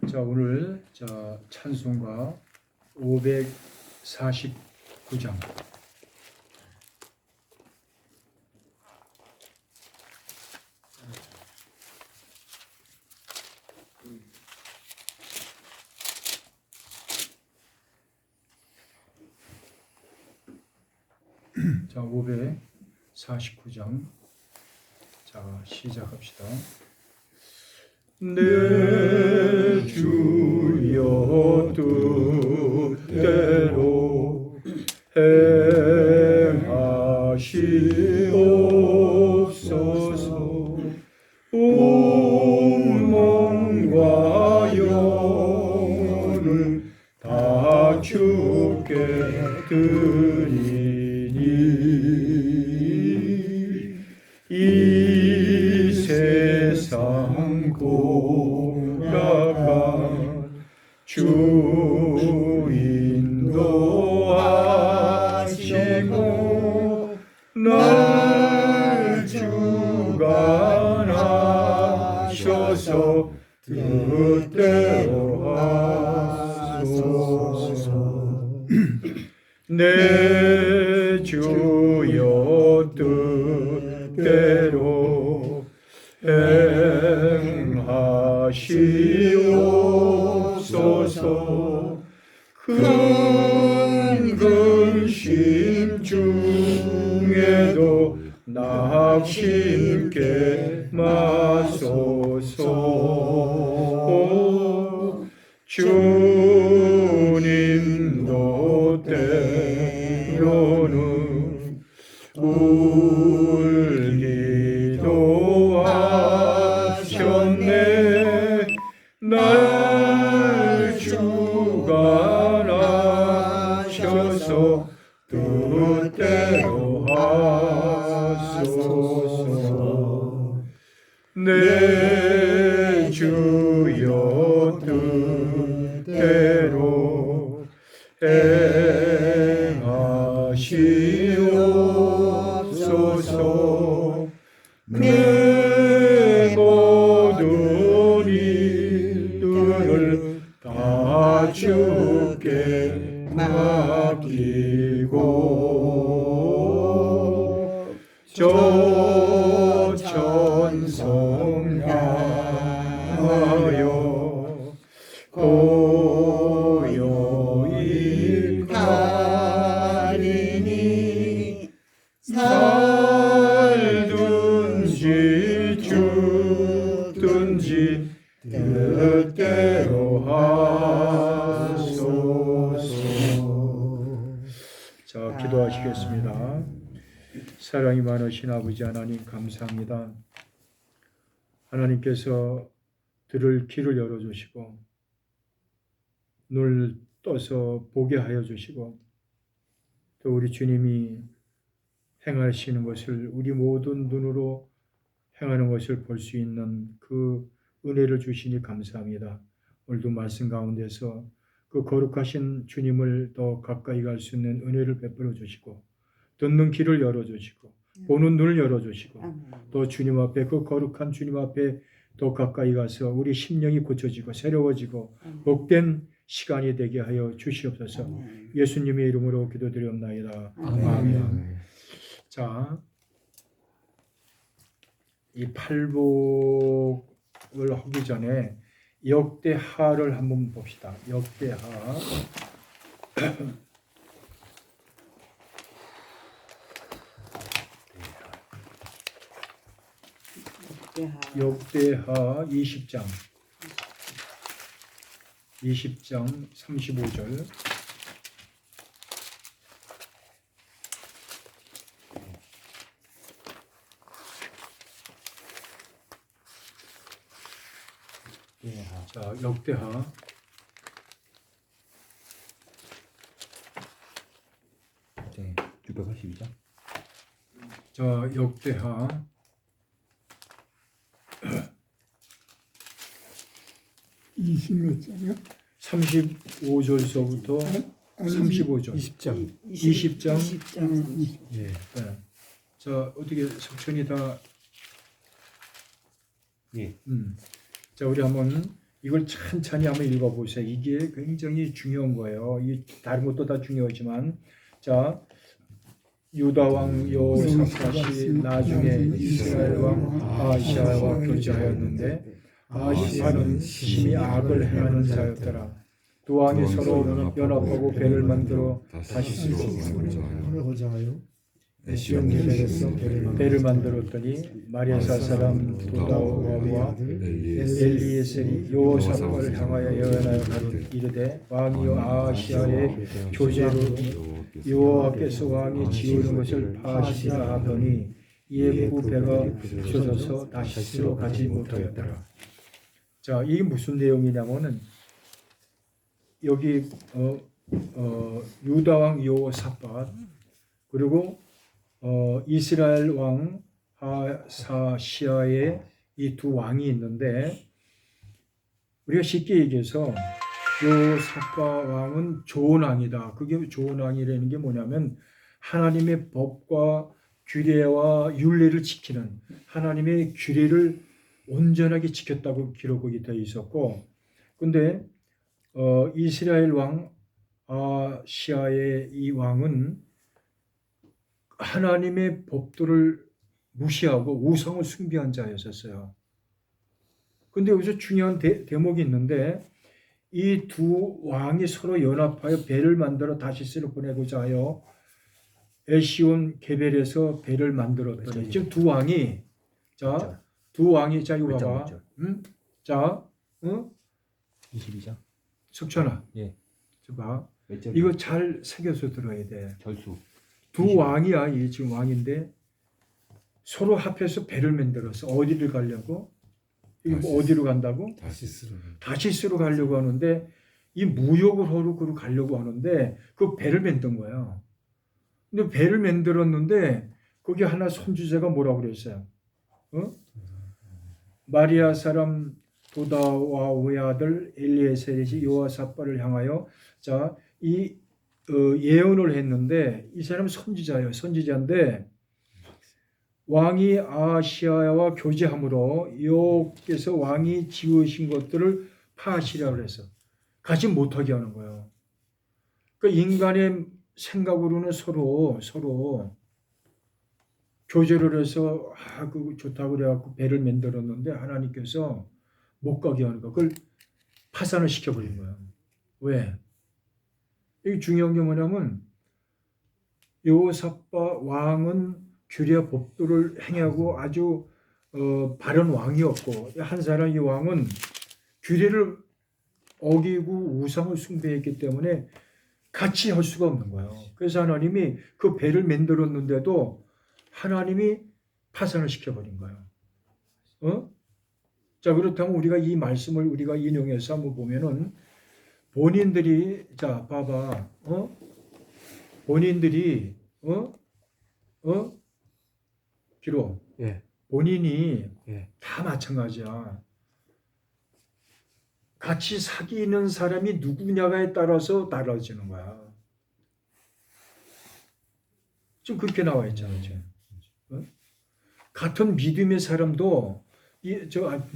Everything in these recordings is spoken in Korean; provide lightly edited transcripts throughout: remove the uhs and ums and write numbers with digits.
자, 오늘 찬송가 549장. 자, 549장. 자, 시작합시다. 내 주여 뜻대로 행하시옵소서. 온 몸과 영혼을 다 주께 드리니 이 세상 고락한 주 인도하시고 날 주관하셔서 뜻대로 하소서. 내 주여 뜻대로 행하시옵소서. 큰 근심 중에도 낙심케 마소서. 주님도 때로는 울기도 하셨네. 날 주관하셔서 뜻대로 하소서. 내 주여 뜻대로 행하시옵소서. 내 모든 일들을 다 주께 맡기고 저 천성 향하여 고요히 가리니 살든지 죽든지 뜻대로 하소서. 자, 기도하시겠습니다. 사랑이 많으신 아버지 하나님, 감사합니다. 하나님께서 들을 귀를 열어주시고 눈을 떠서 보게 하여 주시고 또 우리 주님이 행하시는 것을 우리 모든 눈으로 행하는 것을 볼 수 있는 그 은혜를 주시니 감사합니다. 오늘도 말씀 가운데서 그 거룩하신 주님을 더 가까이 갈 수 있는 은혜를 베풀어 주시고 듣는 귀를 열어주시고 보는 눈을 열어주시고 또 주님 앞에 그 거룩한 주님 앞에 더 가까이 가서 우리 심령이 고쳐지고 새로워지고 복된 시간이 되게 하여 주시옵소서. 예수님의 이름으로 기도드리옵나이다. 아멘. 자, 이 팔복을 하기 전에 역대하를 한번 봅시다. 역대하. 역대하 20장 35절. 자, 역대하 네, 682장. 자, 역대하 20몇 장이요? 35절서부터 35절. 20장. 예. 네. 자, 어떻게 석천이 다 예. 자, 우리 한번 이걸 천천히 한번 읽어보세요. 이게 굉장히 중요한 거예요. 이 다른 것도 다 중요하지만 자 유다 왕 여호사밧이 나중에 이스라엘 왕 아하시아와 교제하였는데 아하시아는 심히 악을 행하는 자였더라. 두 왕이 서로 연합하고 배를 만들어 다시 하고자 하여 에시온 게벨에서 배를 만들었더니 마리아사 사람 도다와와 엘리에셀이 여호사밧을 향하여 예언하여 이르되 왕이여 아하시아의 교제로 여호와께서 왕이 지우는 것을 파하시라 하더니 이에 그 배가 부서져서 다시스로 가지 못하였더라. 자, 이게 무슨 내용이냐면은 여기 유다 왕 여호사밧 그리고 이스라엘 왕 아하시아의 이 두 왕이 있는데 우리가 쉽게 얘기해서 여호사밧 왕은 좋은 왕이다. 그게 좋은 왕이라는 게 뭐냐면 하나님의 법과 규례와 율례를 지키는 하나님의 규례를 온전하게 지켰다고 기록이 되어 있었고, 근데 이스라엘 왕 아하시아의 이 왕은 하나님의 법도를 무시하고 우상을 숭배한 자였었어요. 근데 여기서 중요한 대목이 있는데 이 두 왕이 서로 연합하여 배를 만들어 다시스로 보내고자 하여 에시온 게벨에서 배를 만들었더니 즉 두 왕이 자 이거 봐봐. 자 22장. 석천아. 예. 봐. 몇 절? 이거 잘 새겨서 들어야 돼. 절수. 두 왕이야. 이 지금 왕인데 서로 합해서 배를 만들었어. 어디를 가려고? 이게 뭐 어디로 간다고? 다시스로 가려고 하는데 이 무역을 하러 그로 가려고 하는데 그 배를 만든 거야. 근데 배를 만들었는데 거기 하나 손주제가 뭐라고 그랬어요? 마리아 사람 도다와의 아들 엘리에셀이 여호사밧을 향하여 이 예언을 했는데 이 사람은 선지자예요. 선지자인데 왕이 아하시아와 교제함으로 여호께서 왕이 지으신 것들을 파하시라 그래서 가지 못하게 하는 거예요. 그러니까 인간의 생각으로는 서로 교제를 해서 그거 좋다고 그래갖고 배를 만들었는데 하나님께서 못 가게 하는 거 그걸 파산을 시켜버린 거예요. 왜? 이게 중요한 게 뭐냐면 여호사밧 왕은 규례와 법도를 행하고 아주 바른 왕이었고 한 사람 이 왕은 규례를 어기고 우상을 숭배했기 때문에 같이 할 수가 없는 거예요. 그래서 하나님이 그 배를 만들었는데도 하나님이 파산을 시켜버린 거예요. 자, 그렇다면 우리가 이 말씀을 우리가 인용해서 한번 보면은 본인들이 봐봐. 본인들이 기록. 예. 본인이 예. 다 마찬가지야. 같이 사귀는 사람이 누구냐에 따라서 달라지는 거야. 지금 그렇게 나와 있잖아요. 지금. 같은 믿음의 사람도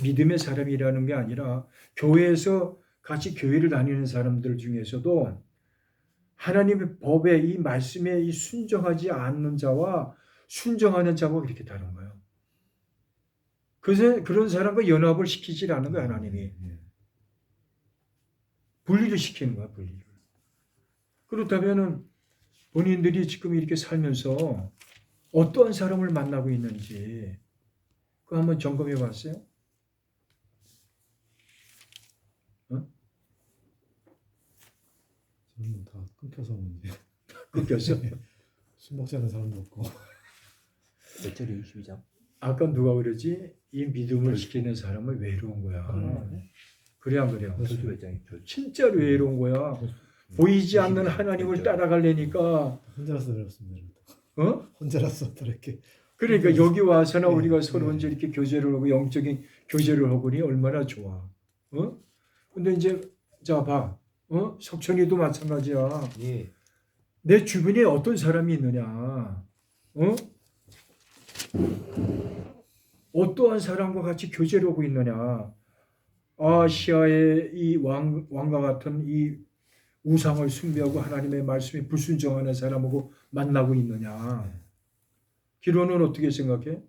믿음의 사람이라는 게 아니라 교회에서 같이 교회를 다니는 사람들 중에서도 하나님의 법에 이 말씀에 이 순종하지 않는 자와 순종하는 자가 그렇게 다른 거예요. 그래서 그런 사람과 연합을 시키지 않는 거예요. 하나님이. 분리를 시키는 거야. 분리를. 그렇다면 본인들이 지금 이렇게 살면서 어떤 사람을 만나고 있는지 그거 한번 점검해 봤어요? 저는 다 끊겨서 문제. 끊겼어? 술 먹지 않는 사람도 없고. 몇 절이 22장? 아까 누가 그러지? 이 믿음을 시키는 사람은 외로운 거야. 그래 안 그래요? 절수 몇 장이? 진짜로 외로운 거야. 보이지 않는 하나님을 따라가려니까 혼자라서 그렇습니다. 어? 혼자라서 이렇게. 그러니까 여기 와서나 우리가 서로 이제 이렇게 교제를 하고 영적인 교제를 하고니 얼마나 좋아. 근데 이제 봐. 석천이도 마찬가지야. 예. 내 주변에 어떤 사람이 있느냐. 어떠한 사람과 같이 교제를 하고 있느냐. 아시아의 이 왕과 같은 이 우상을 숭배하고 하나님의 말씀에 불순종하는 사람하고 만나고 있느냐? 기로는 어떻게 생각해?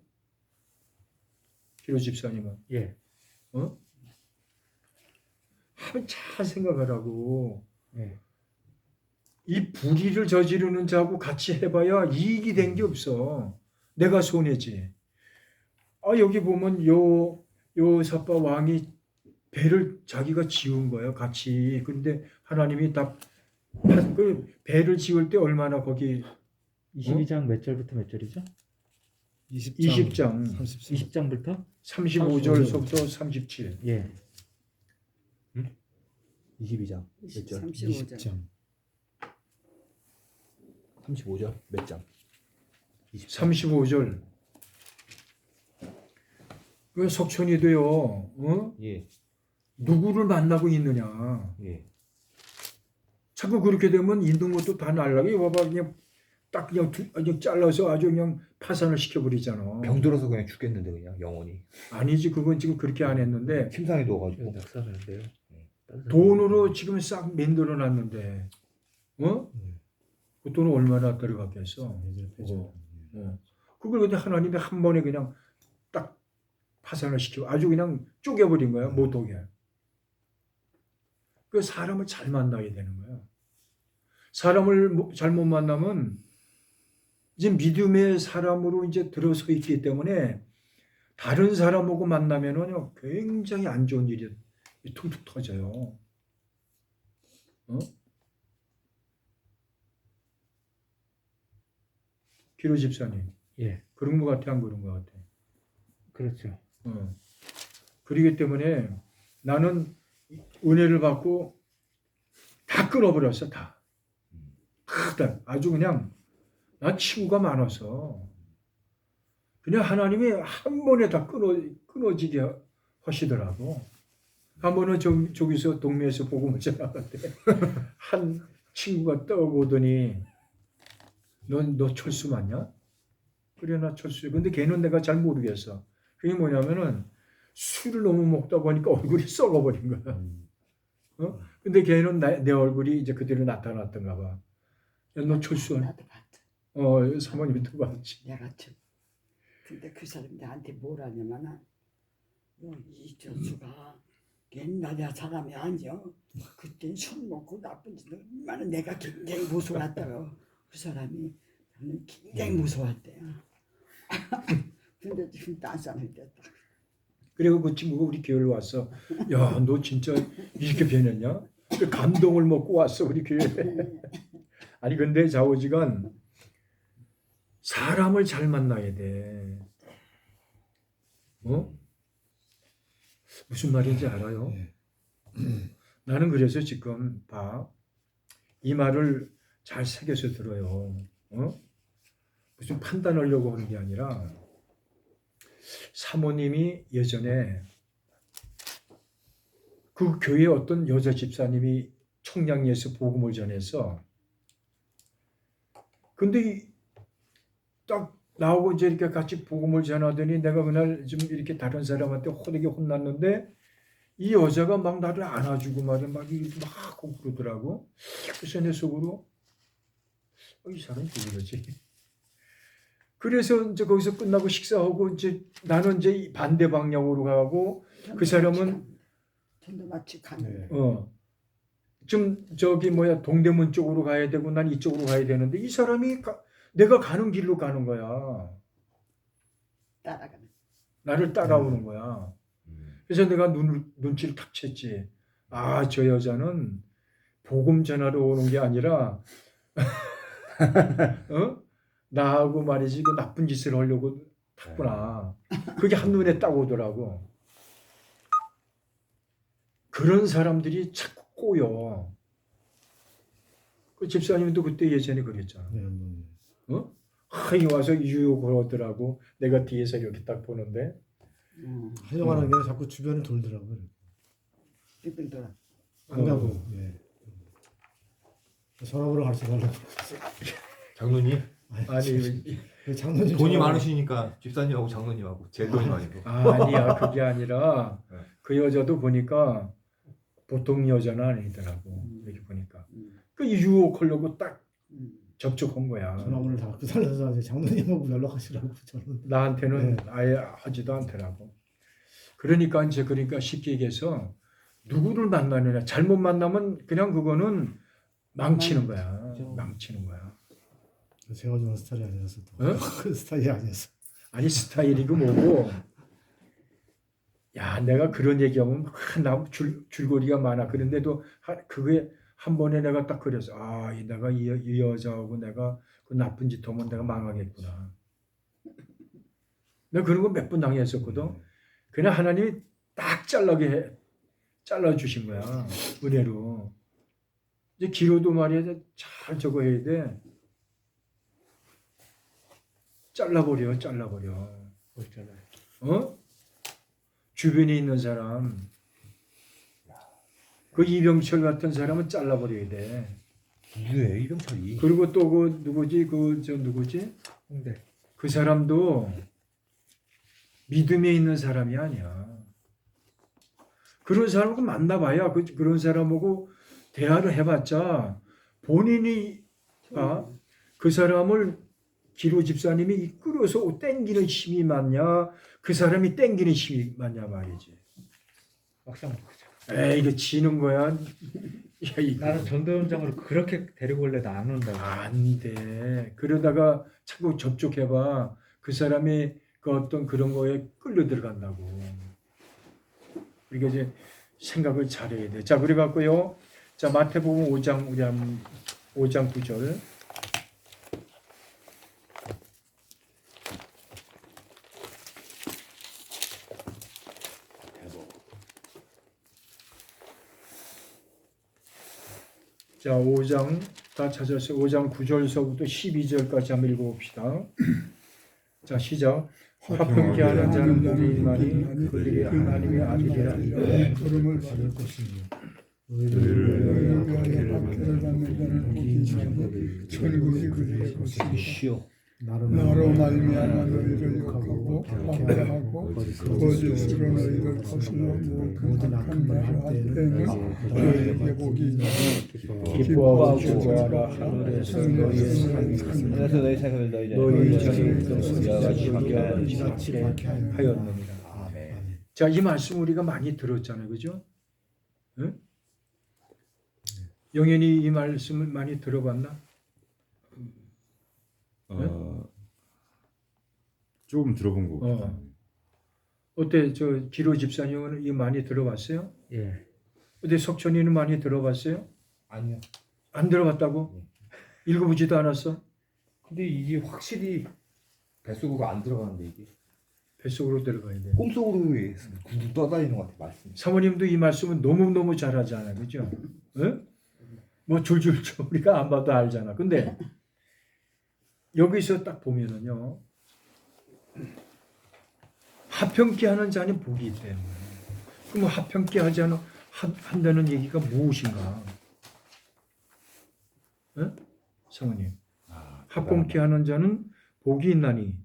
기로 집사님은? 예. 어? 한번 잘 생각하라고. 예. 이 불의를 저지르는 자하고 같이 해봐야 이익이 된 게 없어. 내가 손해지. 여기 보면 요사파 왕이 배를 자기가 지은 거예요. 같이. 근데 하나님이 그 배를 지을 때 얼마나 거기 22장 몇 절부터 몇 절이죠? 20장 20장부터? 35절서부터 37. 예. 22장 몇 절? 35장. 20장. 35절 몇 장? 35절. 그 석천이 돼요. 어? 예. 누구를 만나고 있느냐. 예. 자꾸 그렇게 되면 있는 것도 다 날라가. 이거 봐봐, 그냥 딱 그냥 잘라서 아주 그냥 파산을 시켜버리잖아. 병들어서 그냥 죽겠는데 그냥 영원히 아니지, 그건 지금 그렇게 안 했는데 침상에 누워가지고 낙사하는데요. 돈으로 지금 싹 만들어 놨는데, 어? 네. 그 돈은 얼마나 들어갔겠어. 예전에 폐지한. 그걸 근데 하나님이 한 번에 그냥 딱 파산을 시키고 아주 그냥 쪼개버린 거야, 못하게. 그 사람을 잘 만나야 되는 거야. 사람을 잘못 만나면 이제 믿음의 사람으로 이제 들어서 있기 때문에 다른 사람하고 만나면은 굉장히 안 좋은 일이 툭툭 터져요. 어? 기로 집사님, 예. 그런 것 같아, 안 그런 것 같아? 그렇죠. 그러기 때문에 나는 은혜를 받고 다 끊어버렸어, 다. 다. 아주 그냥 난 친구가 많아서 그냥 하나님이 한 번에 다 끊어지게 하시더라고. 한 번은 저기서 동네에서 복음을 전하는데 한 친구가 떠오더니 너 철수 맞냐? 그래, 나 철수야. 근데 걔는 내가 잘 모르겠어. 그게 뭐냐면은 술을 너무 먹다 보니까 얼굴이 썩어버린 거야. 근데 걔는 내 얼굴이 이제 그대로 나타났던가 봐. 야, 너 철수. 나도 봤어. 사모님도 봤지. 내가 참. 근데 그 사람이 나한테 뭘 하냐면은 이철수가 옛날에 사람이 아니야. 그때 술 먹고 나쁜 짓 얼마나 내가 굉장히 무서웠다고. 그 사람이 나는 굉장히 무서웠대요. 근데 지금 딴 사람이 됐다. 그리고 그 친구가 우리 교회로 왔어. 야, 너 진짜 이렇게 변했냐? 그 감동을 먹고 왔어, 우리 교회에. 아니, 근데 좌우지간 사람을 잘 만나야 돼. 무슨 말인지 알아요? 네. 나는 그래서 지금 이 말을 잘 새겨서 들어요. 무슨 판단하려고 하는 게 아니라 사모님이 예전에 그 교회 어떤 여자 집사님이 청량리에서 복음을 전해서 근데 딱 나오고 이제 이렇게 같이 복음을 전하더니 내가 그날 좀 이렇게 다른 사람한테 호되게 혼났는데 이 여자가 막 나를 안아주고 말이야 막 그러더라고. 그래서 내 속으로 이 사람이 왜 이러지? 그래서 이제 거기서 끝나고 식사하고 이제 나는 이제 반대 방향으로 가고 그 사람은 전도 마치 가는. 네. 좀 동대문 쪽으로 가야 되고 난 이쪽으로 가야 되는데 이 사람이 내가 가는 길로 가는 거야. 따라가는. 나를 따라오는 거야. 그래서 내가 눈치를 탁 챘지. 저 여자는 복음 전하러 오는 게 아니라 나하고 말이지 그 나쁜 짓을 하려고 탔구나. 그게 한눈에 딱 오더라고. 그런 사람들이 자꾸 꼬여. 그 집사님도 그때 예전에 그랬잖아. 네, 한번. 하이 와서 유혹을 하더라고. 내가 뒤에서 이렇게 딱 보는데. 하려고 하는 게 자꾸 주변을 돌더라고요. 빙빙 돌아. 안 가고. 예. 서랍으로 가르쳐 달라고. 장로님 아니 장로님 돈이 전화로- 많으시니까 집사님하고 장로님하고 제 돈이 많이고 아니야, 그게 아니라 그 여자도 보니까 보통 여자는 아니더라고. 이렇게 보니까 그 유혹하려고 딱 음. 접촉한 거야. 전화번호를 다 갖고 살려서 이제 장로님하고 연락하시라고 저는. 나한테는 네. 아예 하지도 않더라고. 그러니까 쉽게 얘기해서 누구를 만나느냐 잘못 만나면 그냥 그거는 망치는 거야. 그죠. 망치는 거야. 제가 좋아하는 스타일이 아니어서 또. 어? 그 스타일이 아니어서. 아니 스타일이고 뭐고. 야 내가 그런 얘기하면 나 줄거리가 많아. 그런데도 그게 한 번에 내가 딱 그랬어. 내가 이 여자하고 내가 그 나쁜 짓 하면 내가 망하겠구나. 내가 그런 거 몇 번 당했었거든. 그냥 하나님이 딱 잘라주신 거야. 은혜로. 이제 기로도 말이야 잘 저거 해야 돼. 잘라버려. 그렇잖아요. 어? 주변에 있는 사람, 그 이병철 같은 사람은 잘라버려야 돼. 누구예요 이병철이? 그리고 또 그 누구지? 누구지? 홍대. 그 사람도 믿음에 있는 사람이 아니야. 그런 사람하고 만나봐야 그런 사람하고 대화를 해봤자 본인이 그 사람을 기로 집사님이 이끌어서 땡기는 힘이 맞냐 그 사람이 땡기는 힘이 맞냐 말이지. 막상 그죠. 에이 이거 지는 거야. 야, 나는 전도연장을 그렇게 데리고 올래도 안 온다고. 안 돼. 그러다가 자꾸 접촉해봐. 그 사람이 그 어떤 그런 거에 끌려 들어간다고. 우리가 이제 생각을 잘해야 돼. 자, 그래갖고요. 자, 마태복음 5장, 우리 한 5장 9절. 자, 5장 다 찾았어요. 5장 9절서부터 12절까지 한번 읽어봅시다. 자, 시작. 화평케 하는 자는 복이 있나니 그들이 하나님의 아들이라. 부름을 받을 것이니 너희를 위하여 박해를 받는 자는 복이 있나니 천국이 그들의 것이니 쉬어. 나로 말미암아 너희를 욕하고 박해하고 거짓으로 너희를 거슬러 모든 악한 말을 할 때는 너희에게 복이 있나니 기뻐하고 즐거워하라. 하늘에서 너희의 삶이 그래서 너희 생각을 너희 너희 전에 전에 있던 이와같이 이같이 하였느니라. 아멘. 자, 이 말씀 우리가 많이 들었잖아요. 그죠? 응? 영현이 이 말씀을 많이 들어봤나? 조금 들어본 것 같아요. 어때? 저 기로 집사님은 이 많이 들어봤어요? 예. 어때? 석천이는 많이 들어봤어요? 아니요. 안 들어봤다고? 읽어보지도 않았어? 근데 이게 확실히 뱃속으로 안 들어가는데 이게 뱃속으로 들어가야 돼. 꿈속으로 구두 떠다니는 것 같아 말씀. 사모님도 이 말씀은 너무너무 잘하잖아요. 그죠? 응? 뭐 줄줄 우리가 안 봐도 알잖아. 근데 여기서 딱 보면은요. 화평케 하는 자는 복이 있대요. 그럼 화평케 하지 않아 한다는 얘기가 무엇인가? 응? 사모님. 화평케 하는 자는 복이 있나니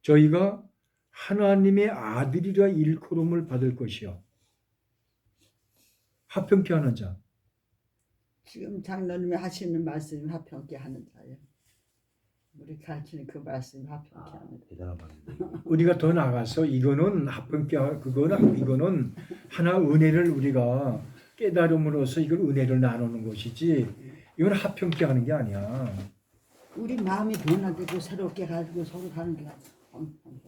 저희가 하나님의 아들이라 일컬음을 받을 것이요. 화평케 하는 자. 지금 장로님이 하시는 말씀이 화평케 하는 자예요. 우리 가르치는 그 말씀이 화평케 하는 자. 대단한 말인데. 우리가 더 나가서 이거는 화평케 이거는 하나 은혜를 우리가 깨달음으로써 이걸 은혜를 나누는 것이지 이건 화평케 하는 게 아니야. 우리 마음이 변화되고 새롭게 가지고 서로 가는 게 화평케 하는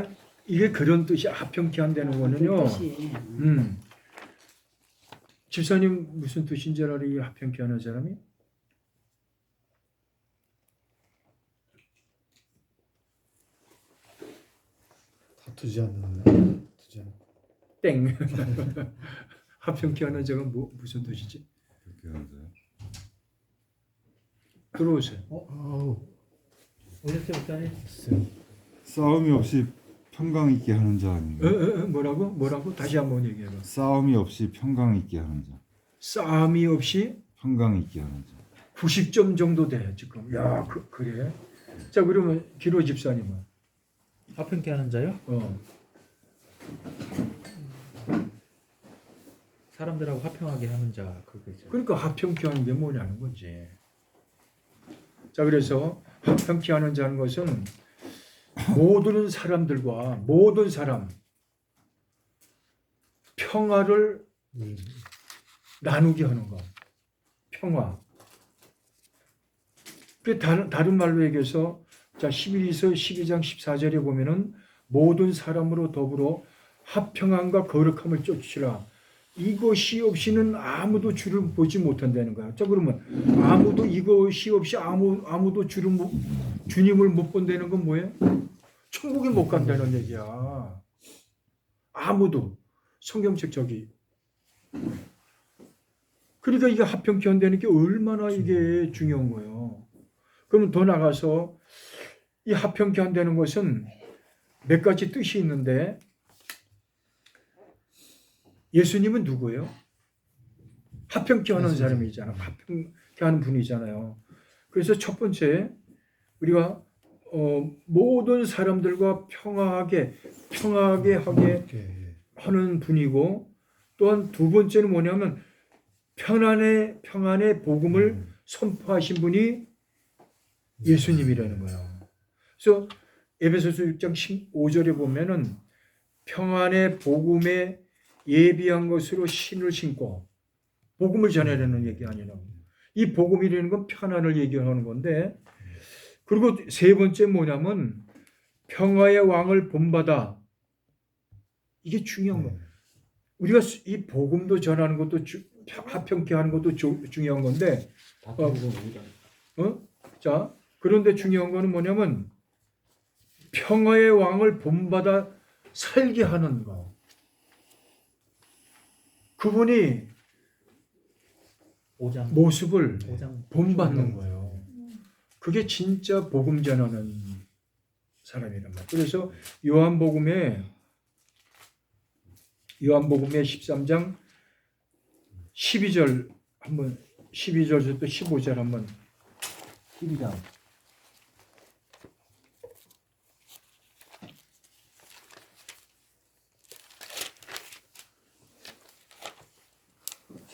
자. 이게 그런 뜻이 화평케 한다는 거는요. 그 뜻이. 집사님 무슨 뜻인 줄 알아요? 이 화평케 하는 사람이? 다투지 않는 땡. 화평케 하는 자가 무슨 뜻이지? 그렇게 하죠. 들어오세요. 오셨어요, 목사님? 싸움이 없이 평강 있게 하는 자 아닌가요? 뭐라고? 다시 한번 얘기해봐. 싸움이 없이 평강 있게 하는 자. 싸움이 없이 평강 있게 하는 자. 90점 정도 돼 지금. 야, 그래? 자, 그러면 기로 집사님은? 화평케 하는 자요? 사람들하고 화평하게 하는 자 그거죠. 그러니까 화평케 하는 게 뭐냐는 거지. 자, 그래서 화평케 하는 자는 것은 모든 사람들과 모든 사람 평화를 나누게 하는 것. 평화. 그 다른 말로 얘기해서 자, 11서 12장 14절에 보면은 모든 사람으로 더불어 화평함과 거룩함을 쫓으라. 이것이 없이는 아무도 주를 보지 못한다는 거야. 자, 그러면 아무도 이것이 없이 아무도 주님을 못 본다는 건 뭐예요? 천국에 못 간다는 얘기야. 아무도. 성경책 저기. 그러니까 이게 화평케 한다는 게 얼마나 이게 중요한 거예요. 그럼 더 나가서 이 화평케 한다는 것은 몇 가지 뜻이 있는데 예수님은 누구예요? 화평케 하는 사람이잖아. 화평케 하는 분이잖아요. 그래서 첫 번째 우리가 모든 사람들과 평화하게 하게 하는 분이고, 또한 두 번째는 뭐냐면 평안의 복음을 선포하신 분이 예수님이라는 거예요. 그래서 에베소서 6장 15절에 보면은 평안의 복음에 예비한 것으로 신을 신고 복음을 전하려는 얘기 아니라 이 복음이라는 건 평안을 얘기하는 건데, 그리고 세 번째 뭐냐면 평화의 왕을 본받아. 이게 중요한 거예요. 우리가 이 복음도 전하는 것도 화평케 하는 것도 중요한 건데, 자, 그런데 중요한 거는 뭐냐면 평화의 왕을 본받아 살게 하는 거. 그분이 5장 모습을 5장 본받는 거예요. 그게 진짜 복음 전하는 사람이란 말이에요. 그래서 요한복음에 13장 12절 한번 12절부터 15절 한번 12장.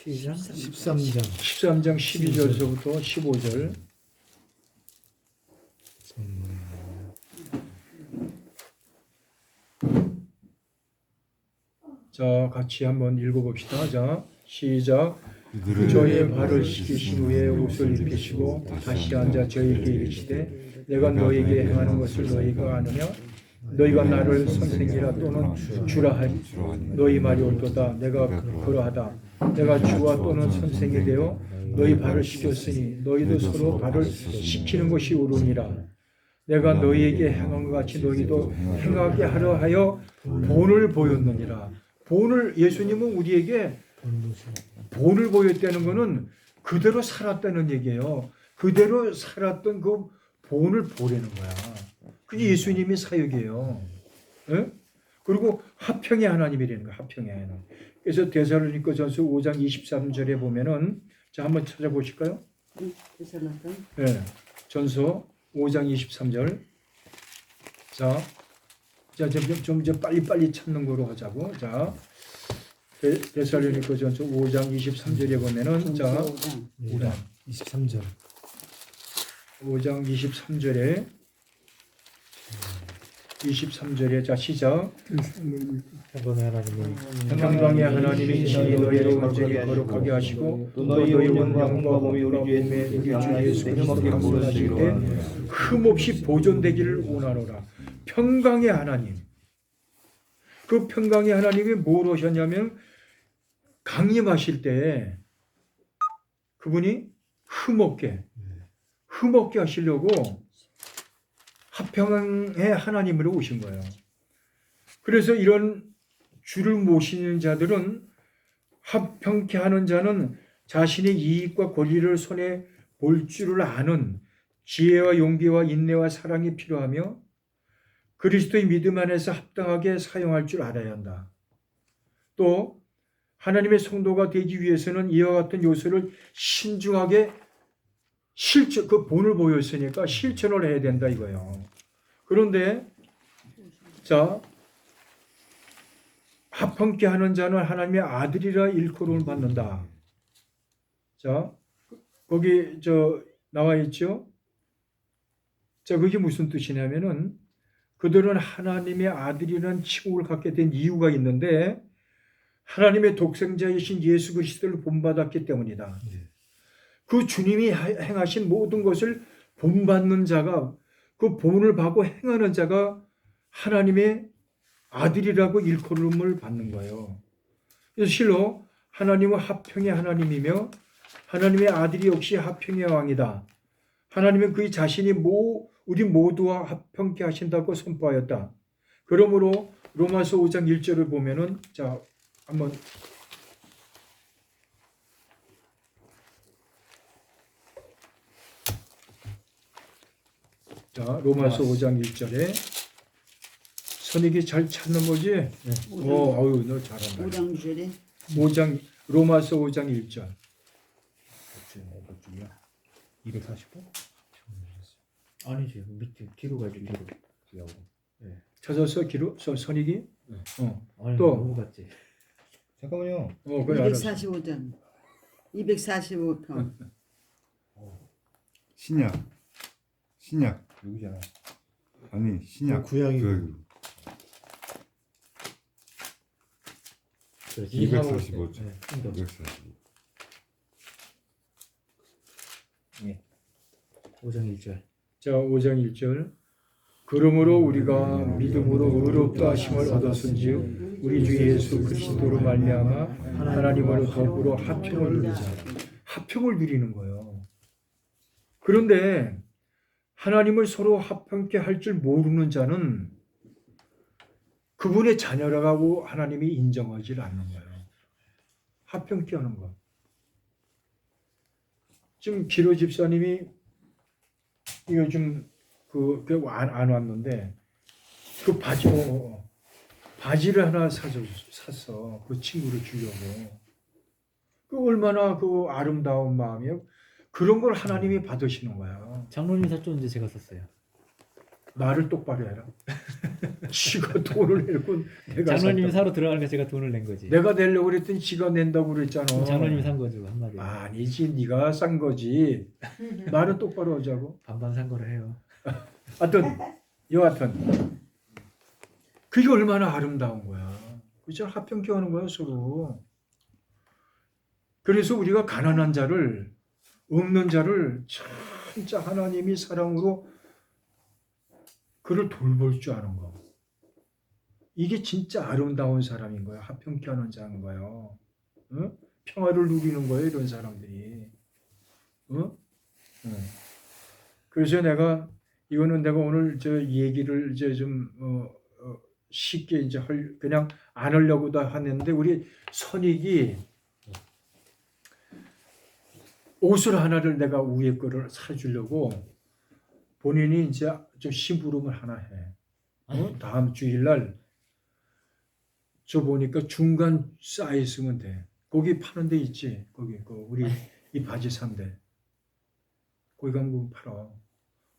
시작. 13장 12절부터 15절. 자, 같이 한번 읽어봅시다. 자, 시작. 저의 발을 씻기신 후에 옷을 입히시고 다시 앉아 저에게 이르시되 내가 너에게 행하는 것을 너희가 아느냐? 너희가 나를 선생이라 또는 주라 하니 너희 말이 옳도다. 내가 그러하다. 내가 주와 또는 선생이 되어 너희 발을 씻겼으니 너희도 서로 발을 씻기는 것이 옳으니라. 내가 너희에게 행한 것 같이 너희도 행하게 하려 하여 본을 보였느니라. 본을, 예수님은 우리에게 본을 보였다는 것은 그대로 살았다는 얘기예요. 그대로 살았던 그 본을 보려는 거야. 그게 예수님의 사역이에요. 예? 그리고 화평의 하나님이라는 거야. 화평의 하나님. 그래서 데살로니가전서 5장 23절에 보면은, 자, 한번 찾아보실까요? 네, 전서 5장 23절. 자, 좀 빨리 찾는 거로 하자고. 자, 데살로니가전서 5장 23절에 보면은, 자, 23절 5장 23절에 자, 시작. 평강의 하나님은 평강의 하나님이 친히 너희를 완전히 거룩하게 하시고 또 너희의 영광과 몸이 우리 주 예수 그리스도께 감사하실 때 흠없이 보존되기를 원하노라. 평강의 하나님. 그 평강의 하나님이 뭘 하셨냐면 강림하실 때 그분이 흠없게 하시려고 화평의 하나님으로 오신 거예요. 그래서 이런 주를 모시는 자들은, 화평케 하는 자는 자신의 이익과 권리를 손에 볼 줄을 아는 지혜와 용기와 인내와 사랑이 필요하며 그리스도의 믿음 안에서 합당하게 사용할 줄 알아야 한다. 또 하나님의 성도가 되기 위해서는 이와 같은 요소를 신중하게 그 본을 보였으니까 실천을 해야 된다 이거예요. 그런데 자, 합함께 하는 자는 하나님의 아들이라 일컬음을 받는다. 자, 거기 나와 있죠. 자, 그게 무슨 뜻이냐면은 그들은 하나님의 아들이라는 칭호를 갖게 된 이유가 있는데 하나님의 독생자이신 예수 그리스도를 본받았기 때문이다. 그 주님이 행하신 모든 것을 본받는 자가, 그 본을 받고 행하는 자가 하나님의 아들이라고 일컬음을 받는 거예요. 그래서 실로 하나님은 화평의 하나님이며 하나님의 아들이 역시 화평의 왕이다. 하나님은 그의 자신이 우리 모두와 화평케 하신다고 선포하였다. 그러므로 로마서 5장 1절을 보면은 자 한번 로마서 5장 1절에 선익이 잘 찾는 거지? 어유 너 잘한다. 5장 6절에 5장 로마서 5장 1절. 몇 줄이야? 245? 아니지 밑에 뒤로 가지 뒤로. 찾아서 선익이? 아니 또. 넘어갔지. 잠깐만요. 그래 알았어. 245장 245편 신약 여기잖아. 아니 신약 구약이고. 그렇지. 245죠. 네, 245. 5장 1절. 자 5장 1절. 그러므로 우리가 믿음으로 의롭다 하심을 얻었은즉 우리 주 예수 그리스도로 말미암아 하나님으로 더불어 화평을 누리자. 화평을 누리는 거예요. 그런데 하나님을 서로 화평케 할 줄 모르는 자는 그분의 자녀라고 하나님이 인정하지 않는 거예요. 화평케 하는 거. 지금 기로 집사님이 요즘 안 왔는데 그 바지를 하나 샀어. 그 친구를 주려고. 그 얼마나 그 아름다운 마음이요. 그런 걸 하나님이 받으시는 거야. 장로님 샀죠. 제가 샀어요. 말을 똑바로 해라. 지가 돈을 내고 내가 장로님이 샀다고. 사러 들어가니까 제가 돈을 낸 거지. 내가 내려고 그랬더니 지가 낸다고 그랬잖아. 장로님이 산 거죠 한마디. 아니지, 네가 싼 거지. 말은 똑바로 하자고. 반반 산 거를 해요. 여하튼 그게 얼마나 아름다운 거야. 그죠? 화평케 하는 거야 서로. 그래서 우리가 가난한 자를, 없는 자를 진짜 하나님이 사랑으로 그를 돌볼 줄 아는 거. 이게 진짜 아름다운 사람인 거야. 화평케 하는 자인 거예요. 응? 평화를 누리는 거예요. 이런 사람들이. 응? 그래서 이거는 내가 오늘 이 얘기를 이제 좀 쉽게 이제 그냥 안 하려고도 하는데 우리 선익이 옷을 하나를 내가 위에 거를 사주려고 본인이 이제 좀 심부름을 하나 해. 다음 주일날 저 보니까 중간 사이즈면 돼. 거기 파는 데 있지. 거기 우리 이 바지 산대. 거기 가면 팔아.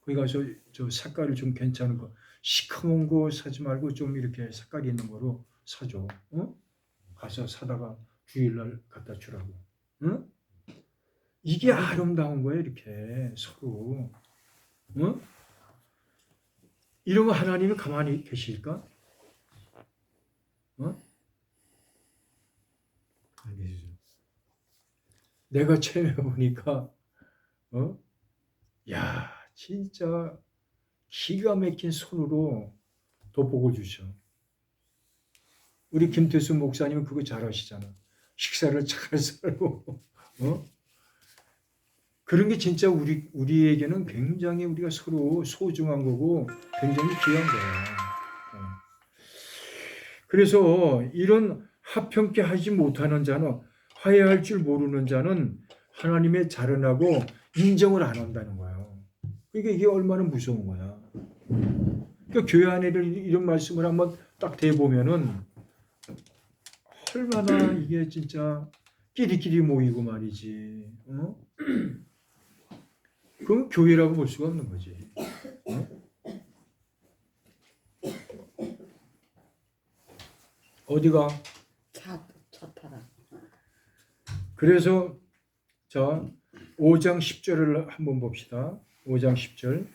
거기 가서 저 색깔이 좀 괜찮은 거, 시커먼 거 사지 말고 좀 이렇게 색깔이 있는 거로 사줘. 가서 사다가 주일날 갖다 주라고. 응? 이게 아름다운 거예요. 이렇게 서로. 응? 이러면 하나님이 가만히 계실까? 안 계시죠. 내가 처음에 보니까 야 진짜 기가 막힌 손으로 돋보고 주셔. 우리 김태수 목사님은 그거 잘 아시잖아. 식사를 잘 썰고 그런 게 진짜 우리에게는 굉장히 우리가 서로 소중한 거고 굉장히 귀한 거야. 그래서 이런 화평케 하지 못하는 자는, 화해할 줄 모르는 자는 하나님의 자른하고 인정을 안 한다는 거예요. 그러니까 이게 얼마나 무서운 거야. 그러니까 교회 안에 이런 말씀을 한번 딱 대보면은 얼마나 이게 진짜 끼리끼리 모이고 말이지. 그건 교회라고 볼 수가 없는 거지. 어디가? 차 타라. 그래서 자 5장 10절을 한번 봅시다. 5장 10절.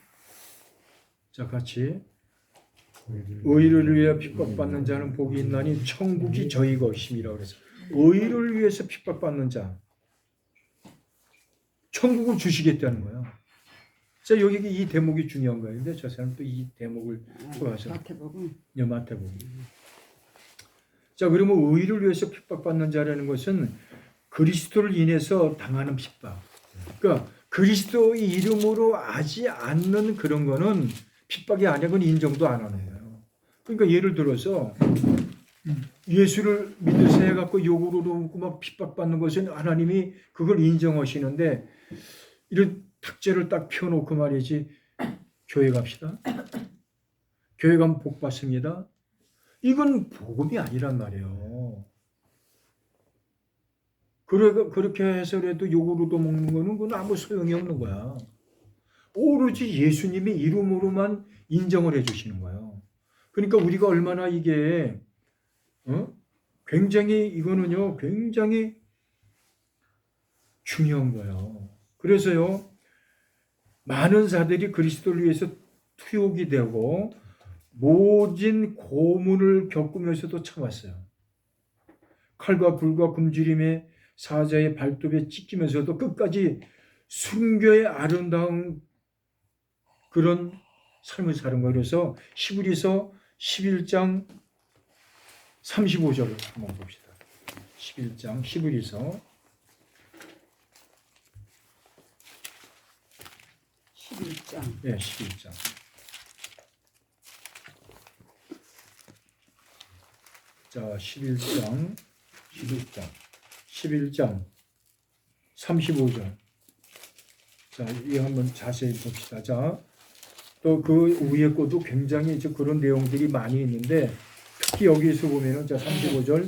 자 같이 의를 위해 핍박받는 자는 복이 있나니 천국이 저희 것임이라고 그래서 의를 위해서 핍박받는 자 천국을 주시겠다는 거예요. 자 여기 이 대목이 중요한 거예요. 근데 저 사람 또 이 대목을 좋아하셔. 마태복음. 마태복음. 자 그러면 의를 위해서 핍박받는 자라는 것은 그리스도를 인해서 당하는 핍박. 그러니까 그리스도의 이름으로 하지 않는 그런 거는 핍박이 아니야. 그건 인정도 안 하는 거예요. 그러니까 예를 들어서 예수를 믿으세요 해갖고 욕으로 놓고 막 핍박받는 것은 하나님이 그걸 인정하시는데 이런 특제를 딱 펴놓고 말이지 교회 갑시다. 교회 가면 복 받습니다. 이건 복음이 아니란 말이에요. 그렇게 해서라도 욕으로도 먹는 거는 그건 아무 소용이 없는 거야. 오로지 예수님의 이름으로만 인정을 해주시는 거예요. 그러니까 우리가 얼마나 이게 굉장히 이거는요 굉장히 중요한 거예요. 그래서요 많은 자들이 그리스도를 위해서 투옥이 되고 모진 고문을 겪으면서도 참았어요. 칼과 불과 굶주림에 사자의 발톱에 찢기면서도 끝까지 순교의 아름다운 그런 삶을 사는 거예요. 그래서 히브리서 11장 35절을 한번 봅시다. 11장 히브리서 11장. 네, 11장. 자, 11장 35절. 자, 이 한번 자세히 봅시다. 자, 또 그 위에 것도 굉장히 이제 그런 내용들이 많이 있는데 특히 여기서 보면은 자 35절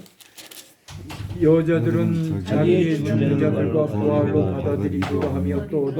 여자들은 자기의 중자들과 부하로 받아들이기로 하며 또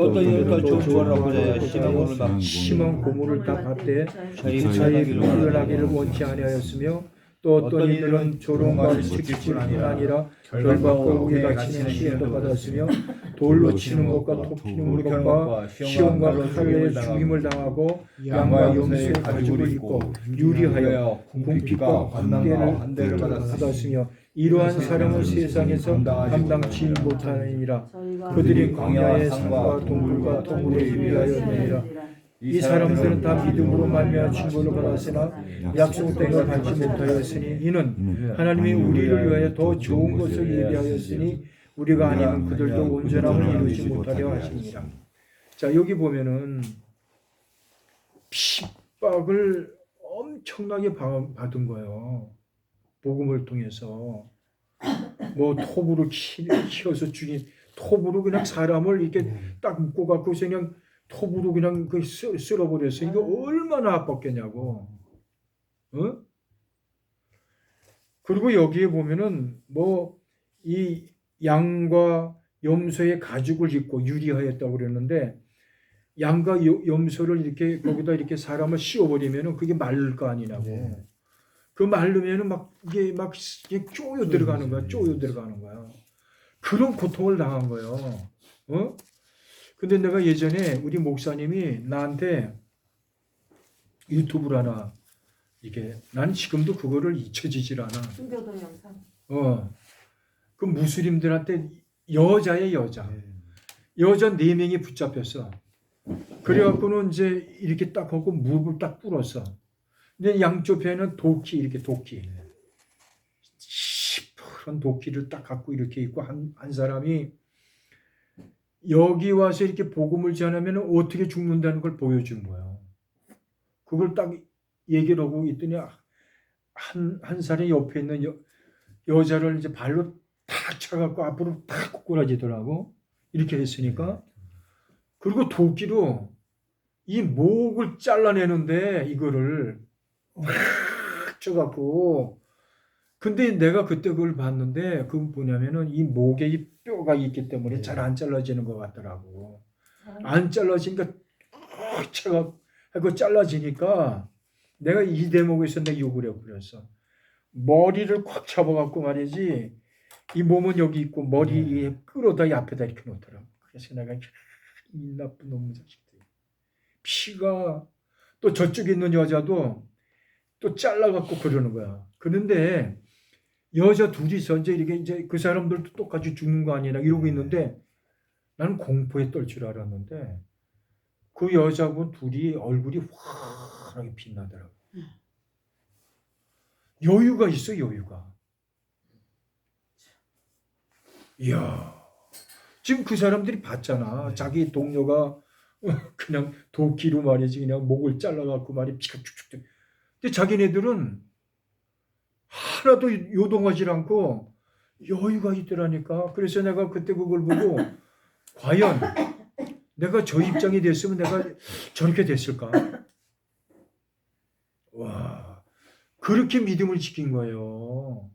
심한 고문을 다 받되 자의 풀려나기를 원치 아니하였으며 또 어떤 이들은 조롱과 채찍질뿐 아니라 결과 꼬부기 다치는 시험도 받았으며 돌로 치는 것과 토 피는 것과 시험과 칼에 죽임을 당하고 양과 염소의 가죽을 입고 유리하여 궁핍과 관대를 받았으며 이러한 사람은 세상에서 감당치 못하느니라. 그들이 광야의 산과 동굴과 통으로 유리하였느니라. 이 사람들은 다 믿음으로 말미암아 징벌을 받았으나 약속된 걸 받지 못하였으니 이는 하나님이 우리를 위하여 더 좋은 것을 예비하였으니 우리가 아니면 그들도 온전함을 이루지 못하려 하시니라. 자 여기 보면은 핍박을 엄청나게 받은 거예요. 복음을 통해서 뭐 톱으로 치어서 죽인 톱으로 그냥 사람을 이렇게 딱 묶고 갖고서 그냥 톱으로 그냥 그 쓸어버렸어. 이거 얼마나 아팠겠냐고. 어? 그리고 여기에 보면은 뭐 이 양과 염소의 가죽을 입고 유리하였다고 그랬는데 양과 염소를 이렇게 거기다 이렇게 사람을 씌워버리면은 그게 마를 거 아니냐고. 그 마르면은 이게 쪼여 들어가는 거야. 쪼여 들어가는 거야. 그런 고통을 당한 거예요. 어? 근데 내가 예전에 우리 목사님이 나한테 유튜브를 하나 이게 난 지금도 그거를 잊혀지질 않아. 순교도 영상. 그 무슬림들한테 여자의 여자 4명이 붙잡혔어. 그래갖고는 이제 이렇게 딱 하고 무릎을 딱 꿇었어. 근데 양쪽에는 도끼 이렇게 도끼 시퍼런 도끼를 딱 갖고 이렇게 있고 한 사람이 여기 와서 이렇게 복음을 전하면 어떻게 죽는다는 걸 보여준 거예요. 그걸 딱 얘기를 하고 있더니 한 사람이 옆에 있는 여자를 이제 발로 탁 차갖고 앞으로 탁 꼬꾸라지더라고. 이렇게 했으니까. 그리고 도끼로 이 목을 잘라내는데 이거를 탁 쳐갖고. 근데 내가 그때 그걸 봤는데 그건 뭐냐면은 이 목에 이 뼈가 있기 때문에 잘 안 잘라지는 것 같더라고. 안 잘라지니까 탁 쳐갖고 잘라지니까 내가 이 대목에서 내 욕을 해버렸어. 머리를 콱 잡아갖고 말이지 이 몸은 여기 있고 머리에 끌어다 이 앞에다 이렇게 놓더라. 그래서 내가 이 나쁜 놈의 자식들. 피가 또 저쪽에 있는 여자도 또 잘라갖고 그러는 거야. 그런데 여자 둘이서 이제 이렇게 이제 그 사람들도 똑같이 죽는 거 아니냐 이러고 있는데 나는 공포에 떨 줄 알았는데 그 여자분 둘이 얼굴이 환하게 빛나더라고. 여유가 있어, 여유가. 이야, 지금 그 사람들이 봤잖아. 자기 동료가 그냥 도끼로 말이지 그냥 목을 잘라갖고 말이 피가 쭉쭉. 근데 자기네들은 하나도 요동하지 않고 여유가 있더라니까. 그래서 내가 그때 그걸 보고 과연 내가 저 입장이 됐으면 내가 저렇게 됐을까? 와, 그렇게 믿음을 지킨 거예요.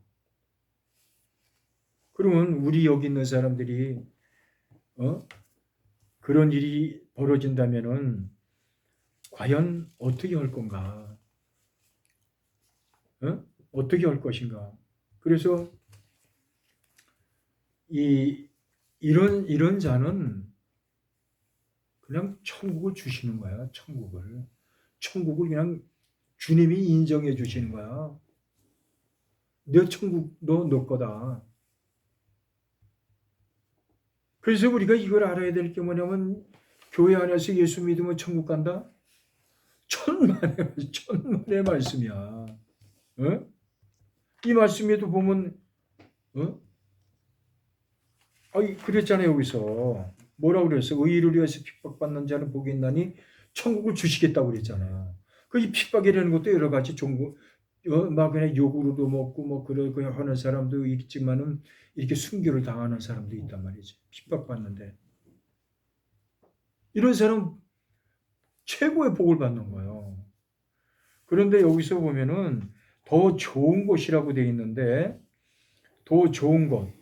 그러면 우리 여기 있는 사람들이 그런 일이 벌어진다면은 과연 어떻게 할 건가? 어떻게 할 것인가? 그래서 이런 자는 그냥 천국을 주시는 거야. 천국을 그냥 주님이 인정해 주시는 거야. 너 천국 너 거다. 그래서 우리가 이걸 알아야 될 게 뭐냐면 교회 안에서 예수 믿으면 천국 간다? 천만의 말씀이야. 어? 이 말씀에도 보면 그랬잖아요. 여기서 뭐라고 그랬어? 의의를 위해서 핍박받는 자는 복이 있나니 천국을 주시겠다고 그랬잖아요. 그 이 핍박이라는 것도 여러 가지 종교 막 그냥 욕으로도 먹고 뭐 그러고 하는 사람도 있지만은 이렇게 순교를 당하는 사람도 있단 말이지. 핍박받는데 이런 사람 최고의 복을 받는 거예요. 그런데 여기서 보면은 더 좋은 곳이라고 되어 있는데 더 좋은 곳.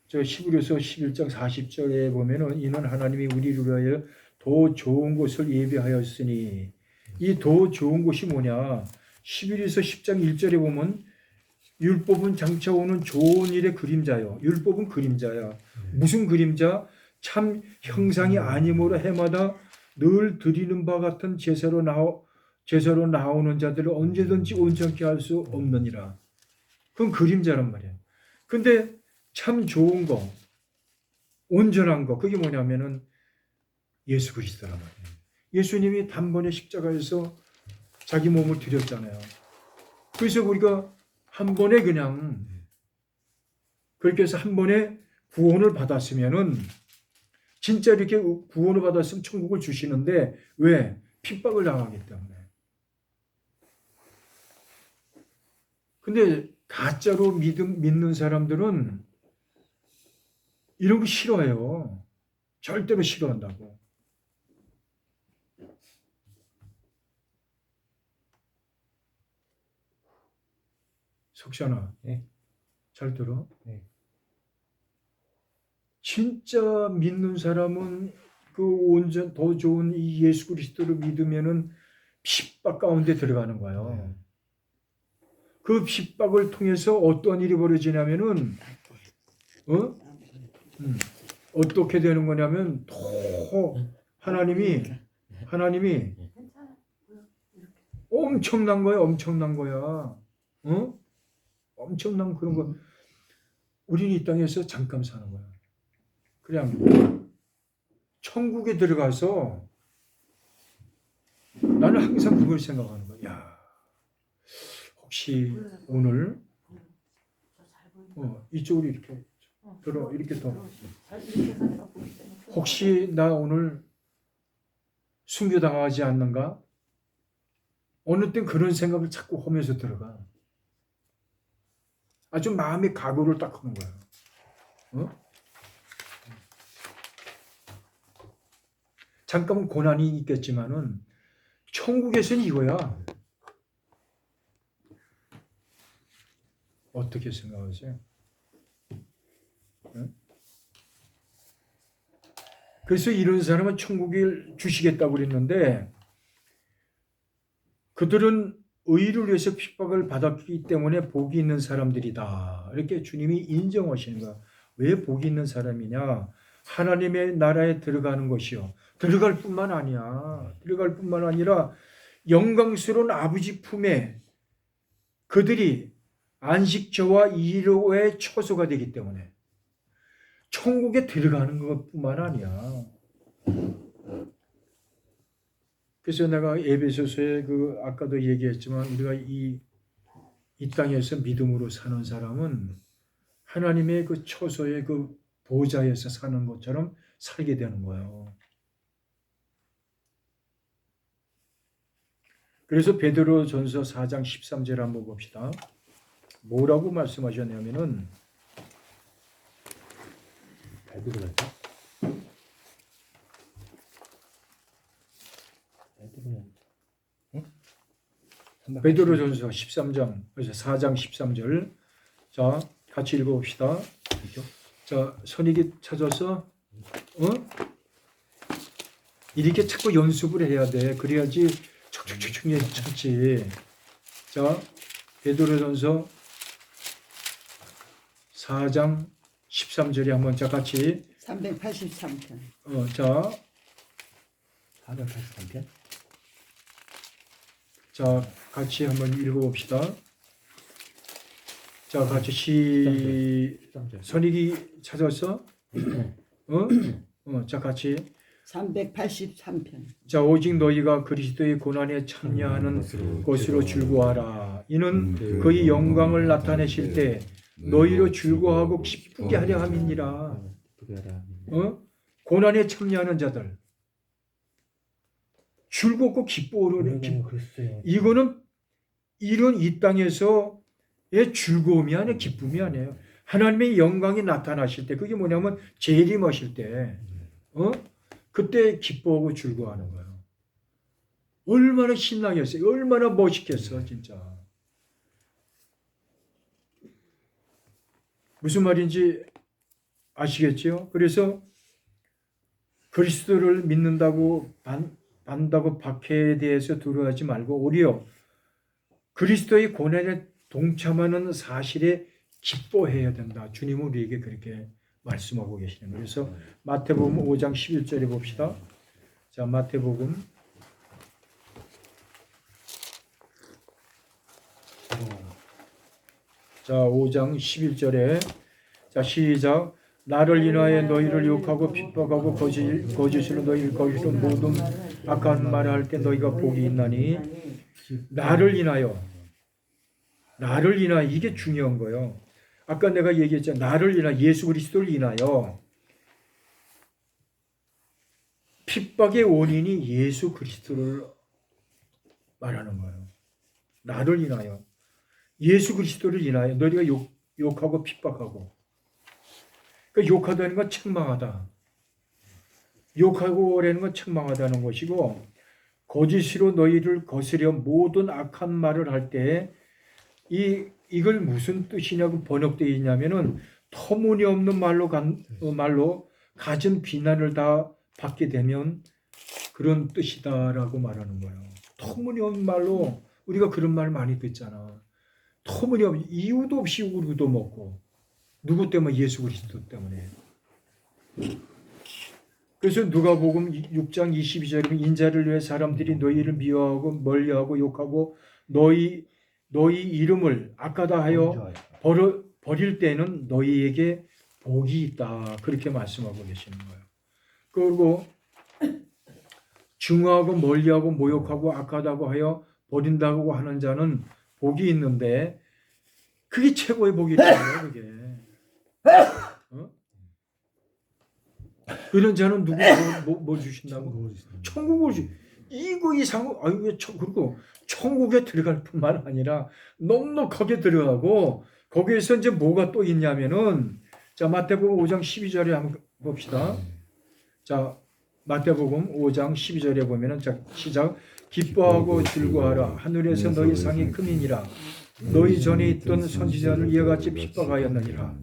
저 히브리서 11장 40절에 보면은 이는 하나님이 우리를 위하여 더 좋은 곳을 예비하였으니 이 더 좋은 곳이 뭐냐? 11에서 10장 1절에 보면 율법은 장차 오는 좋은 일의 그림자요. 율법은 그림자야. 무슨 그림자? 참 형상이 아니므로 해마다 늘 드리는 바 같은 제사로 나오는 자들을 언제든지 온전케 할 수 없느니라. 그건 그림자란 말이야. 근데 참 좋은 거, 온전한 거, 그게 뭐냐면은 예수 그리스도란 말이에요. 예수님이 단번에 십자가에서 자기 몸을 드렸잖아요. 그래서 우리가 한 번에 그냥 그렇게 해서 한 번에 구원을 받았으면은 진짜 이렇게 구원을 받았으면 천국을 주시는데 왜? 핍박을 당하기 때문에. 근데 가짜로 믿는 사람들은 이런 거 싫어해요. 절대로 싫어한다고. 석찬아, 네. 잘 들어? 네. 진짜 믿는 사람은 그 온전 더 좋은 이 예수 그리스도를 믿으면은 핍박 가운데 들어가는 거예요. 그 핍박을 통해서 어떤 일이 벌어지냐면은 어떻게 되는 거냐면 더 하나님이 엄청난 거야, 엄청난 거야. 엄청난 그런 거. 우리는 이 땅에서 잠깐 사는 거야. 그냥 천국에 들어가서 나는 항상 그걸 생각하는 거야. 야, 혹시 오늘 이쪽으로 이렇게 들어 이렇게 더 혹시 나 오늘 순교당하지 않는가? 어느 땐 그런 생각을 자꾸 하면서 들어가. 아주 마음의 각오를 딱 하는 거야. 잠깐은 고난이 있겠지만은 천국에서는 이거야. 어떻게 생각하세요? 그래서 이런 사람은 천국을 주시겠다고 그랬는데 그들은 의를 위해서 핍박을 받았기 때문에 복이 있는 사람들이다. 이렇게 주님이 인정하시는 거야. 왜 복이 있는 사람이냐? 하나님의 나라에 들어가는 것이요. 들어갈 뿐만 아니야. 들어갈 뿐만 아니라 영광스러운 아버지 품에 그들이 안식처와 이로의 처소가 되기 때문에 천국에 들어가는 것뿐만 아니야. 그래서 내가 에베소서에 그 아까도 얘기했지만 우리가 이 땅에서 믿음으로 사는 사람은 하나님의 그 처소의 그 보좌에서 사는 것처럼 살게 되는 거예요. 그래서 베드로전서 4장 13절 한번 봅시다. 뭐라고 말씀하셨냐면은 베드로전서 13장 그래서 4장 13절 자 같이 읽어봅시다. 자 선익이 찾아서 이렇게 자꾸 연습을 해야 돼. 그래야지 촉촉촉촉 찾지. 자 베드로전서 4장 13절에 한번 자 같이 383편. 자 483편? 자, 같이 한번 읽어봅시다. 자, 같이 13절. 선익이 찾아서 자, 같이 383편. 자, 오직 너희가 그리스도의 고난에 참여하는 것으로 즐거워하라. 이는 그의 영광을 나타내실 때 너희로 즐거워하고 기쁘게 하려 함이니라. 고난에 참여하는 자들 즐겁고 기뻐오르는 이거는 이런 이 땅에서의 즐거움이 아니에요. 기쁨이 아니에요. 하나님의 영광이 나타나실 때 그게 뭐냐면 재림하실 때 그때 기뻐하고 즐거워하는 거예요. 얼마나 신나겠어요. 얼마나 멋있겠어 진짜. 무슨 말인지 아시겠죠? 그래서 그리스도를 믿는다고 반다고 박해에 대해서 두려워하지 말고 오히려 그리스도의 고난에 동참하는 사실에 기뻐해야 된다. 주님은 우리에게 그렇게 말씀하고 계시는 거예요. 그래서 마태복음 5장 11절에 봅시다. 자, 마태복음 자 5장 11절에 자 시작. 나를 인하여 너희를 욕하고 핍박하고 거짓으로 너희를 거짓으로 모든 악한 말을 할 때 너희가 복이 있나니 나를 인하여 이게 중요한 거예요. 아까 내가 얘기했잖아. 나를 인하여 예수 그리스도를 인하여 핍박의 원인이 예수 그리스도를 말하는 거예요. 나를 인하여 예수 그리스도를 인하여 너희가 욕하고 핍박하고 그 욕하다는 건 책망하다. 욕하고라는 건 책망하다는 것이고 거짓으로 너희를 거스려 모든 악한 말을 할 때 이걸 무슨 뜻이냐고 번역되어 있냐면은 터무니없는 말로 가진 비난을 다 받게 되면 그런 뜻이다라고 말하는 거예요. 터무니없는 말로 우리가 그런 말 많이 듣잖아. 터무니없는 이유도 없이 우르도 먹고 누구 때문에? 예수 그리스도 때문에. 그래서 누가복음 6장 22절에 인자를 위해 사람들이 너희를 미워하고 멀리하고 욕하고 너희 이름을 악하다 하여 버릴 때는 너희에게 복이 있다. 그렇게 말씀하고 계시는 거예요. 그리고 증오하고 멀리하고 모욕하고 악하다고 하여 버린다고 하는 자는 복이 있는데 그게 최고의 복이라는 거예요. 그게. 이런 자는 누구 뭐 주신다고? 천국을 이거 이상 그리고 천국에 들어갈 뿐만 아니라 넉넉하게 들어가고 거기에서 이제 뭐가 또 있냐면은 자 마태복음 5장 12절에 한번 봅시다. 자 마태복음 5장 12절에 보면은 자 시작. 기뻐하고 즐거워하라. 하늘에서 너희 상이 크니라. 너희 전에 있던 선지자를 이와 같이 핍박하였느니라.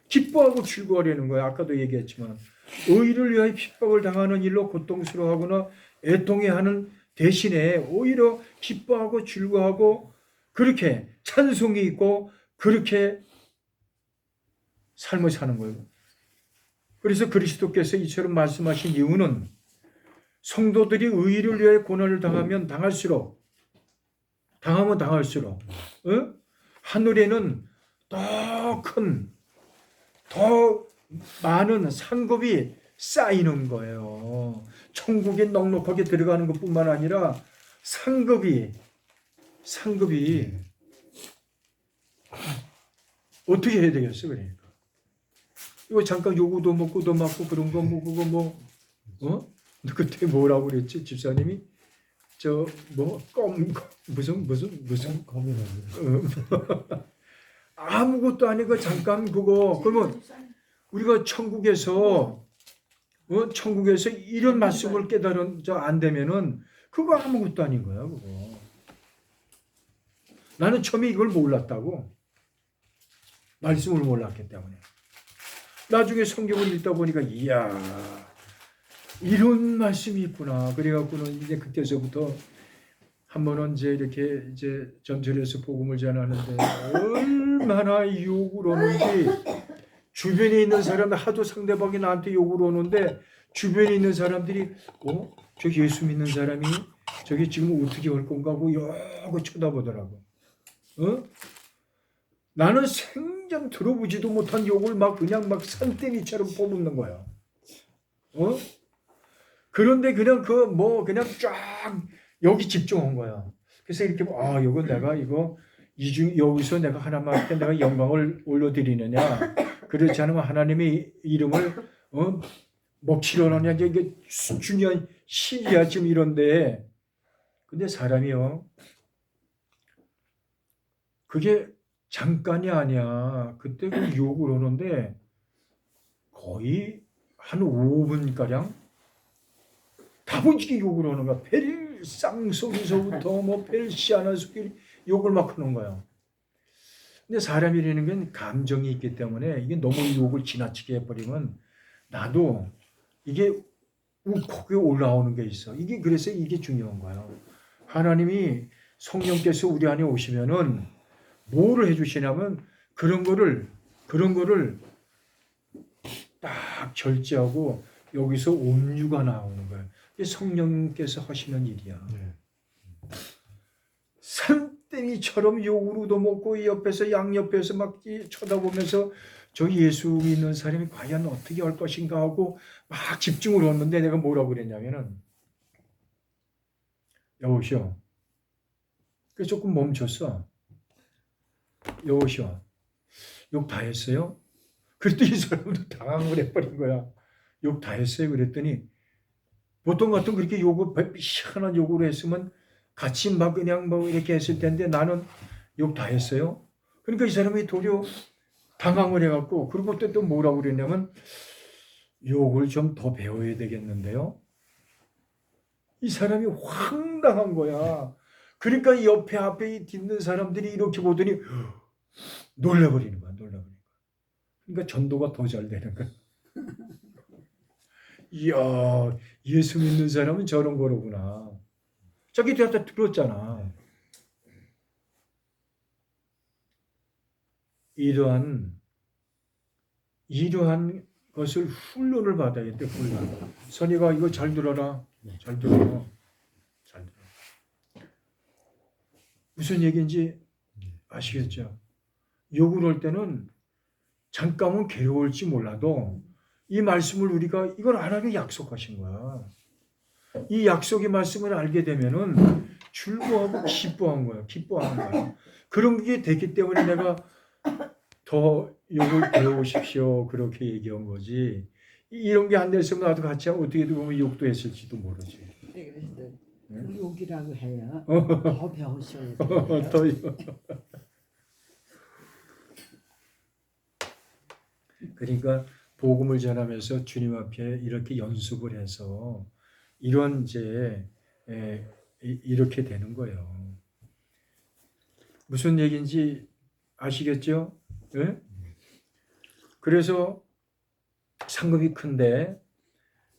기뻐하고 즐거워하려는 거예요. 아까도 얘기했지만 의를 위하여 핍박을 당하는 일로 고통스러워하거나 애통해하는 대신에 오히려 기뻐하고 즐거워하고 그렇게 찬송이 있고 그렇게 삶을 사는 거예요. 그래서 그리스도께서 이처럼 말씀하신 이유는 성도들이 의를 위해 고난을 당하면 당할수록 하늘에는 더 큰, 더 많은 상급이 쌓이는 거예요. 천국에 넉넉하게 들어가는 것뿐만 아니라 상급이 어떻게 해야 되겠어? 그러니까 이거 잠깐 요구도 먹고 도 맞고 그런 거 뭐 그거 뭐 그때 뭐라고 그랬지 집사님이 무슨 거미라고. 아무것도 아니고 잠깐 그거 그러면 우리가 천국에서 이런 말씀을 깨달은 안 되면은 그거 아무것도 아닌 거야 그거. 나는 처음에 이걸 몰랐다고. 말씀을 몰랐기 때문에. 나중에 성경을 읽다 보니까 이야 이런 말씀이 있구나. 그래갖고는 이제 그때서부터 한 번은 이렇게 전철에서 복음을 전하는데 얼마나 욕을 오는지 주변에 있는 사람들 하도 상대방이 나한테 욕을 오는데 주변에 있는 사람들이 저 예수 믿는 사람이 저기 지금 어떻게 할 건가 하고 여고 쳐다보더라고. 나는 생전 들어보지도 못한 욕을 그냥 산더미처럼 뽑는 거야. 그런데 그냥 그냥 쫙 여기 집중한 거야. 그래서 이렇게 이건 내가 여기서 내가 하나님께 내가 영광을 올려드리느냐, 그렇지 않으면 하나님의 이름을 먹튀를 하느냐, 이게 중요한 시기야 지금 이런데. 근데 사람이요, 그게 잠깐이 아니야. 그때 그 욕을 오는데 거의 한 5분가량 다부지게 욕을 하는 거야. 벨상 소리서부터 벨시아나 소리 욕을 막 하는 거야. 근데 사람이라는 건 감정이 있기 때문에 이게 너무 욕을 지나치게 해버리면 나도 이게 울컥이 올라오는 게 있어. 그래서 이게 중요한 거야. 하나님이 성령께서 우리 안에 오시면은 뭐를 해주시냐면 그런 거를 딱 절제하고 여기서 온유가 나오는 거예요. 이게 성령께서 하시는 일이야. 산더미처럼 욕으로도 먹고 옆에서 양옆에서 막 쳐다보면서 저 예수 믿는 사람이 과연 어떻게 할 것인가 하고 막 집중을 했는데 내가 뭐라고 그랬냐면은 여보시오. 그래서 조금 멈췄어. 여보시오. 욕 다 했어요? 그랬더니 이 사람도 당황을 해버린 거야. 욕 다 했어요? 그랬더니 보통 같은 그렇게 욕을 희한한 욕으로 했으면 같이 그냥 이렇게 했을 텐데 나는 욕 다 했어요? 그러니까 이 사람이 도리어 당황을 해갖고 그리고 또 뭐라고 그랬냐면 욕을 좀 더 배워야 되겠는데요. 이 사람이 황당한 거야. 그러니까 옆에 앞에 있는 사람들이 이렇게 보더니 놀라버리는 거야. 그러니까 전도가 더 잘 되는 거야. 이야, 예수 믿는 사람은 저런 거로구나. 자기도 다 들었잖아. 이러한 것을 훈련을 받아야 돼. 훈련. 선이가 이거 잘 들어라. 잘 들어. 무슨 얘기인지 아시겠죠? 욕을 할 때는 잠깐은 괴로울지 몰라도 이 말씀을 우리가 이걸 하나님이 약속하신 거야. 이 약속의 말씀을 알게 되면은 즐거워하고 기뻐하는 거야. 그런 게 됐기 때문에 내가 더 욕을 배우십시오 그렇게 얘기한 거지. 이런 게 안 됐으면 나도 같이 어떻게 보면 욕도 했을지도 모르지. 그래서 그 욕이라고 해요. 더 배우셔야 돼요. 그러니까 복음을 전하면서 주님 앞에 이렇게 연습을 해서 이런 이렇게 되는 거예요. 무슨 얘기인지 아시겠죠? 네? 그래서 상급이 큰데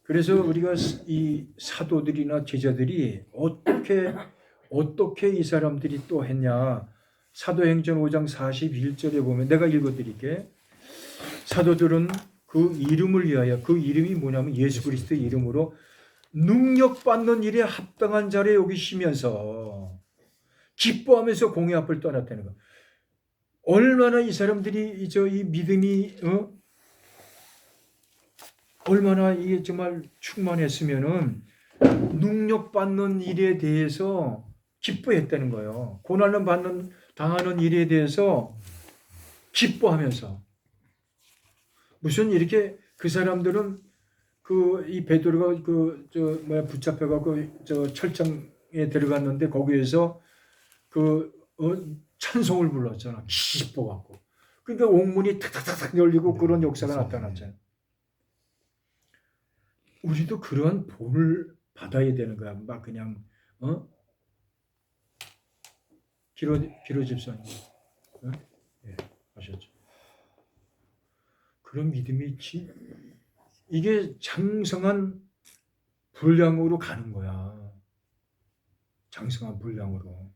그래서 우리가 이 사도들이나 제자들이 어떻게 이 사람들이 또 했냐. 사도행전 5장 41절에 보면 내가 읽어드릴게. 사도들은 그 이름을 위하여, 그 이름이 뭐냐면 예수 그리스도의 이름으로 능력받는 일에 합당한 자를 여기시면서 기뻐하면서 공의 앞을 떠났다는 거. 얼마나 이 사람들이 이 믿음이 얼마나 이게 정말 충만했으면은 능력받는 일에 대해서 기뻐했다는 거예요. 고난을 당하는 일에 대해서 기뻐하면서. 무슨 이렇게 그 사람들은 이 베드로가 붙잡혀갖고 철장에 들어갔는데 거기에서 찬송을 불렀잖아. 기뻐갖고. 그러니까 옥문이 탁탁탁 열리고 그런 역사가 나타났잖아요. 우리도 그런 본을 받아야 되는 거야. 막 그냥 기로 집사님, 예, 아셨죠? 그런 믿음이 있지. 이게 장성한 분량으로 가는 거야. 장성한 분량으로.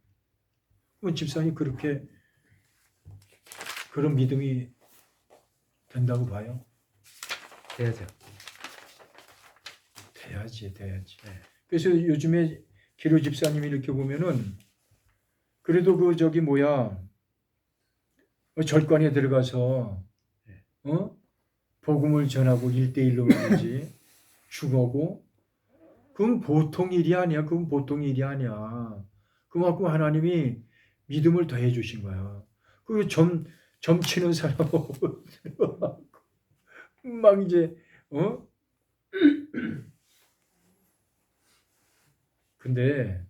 그럼 집사님 그렇게 그런 믿음이 된다고 봐요? 돼야죠. 돼야지. 그래서 요즘에 기로 집사님이 이렇게 보면은 그래도 절간에 들어가서 복음을 전하고 1대1로 말이지 죽어고 그건 보통 일이 아니야. 그만큼 하나님이 믿음을 더해 주신 거야. 그 점치는 사람하고 막 이제 근데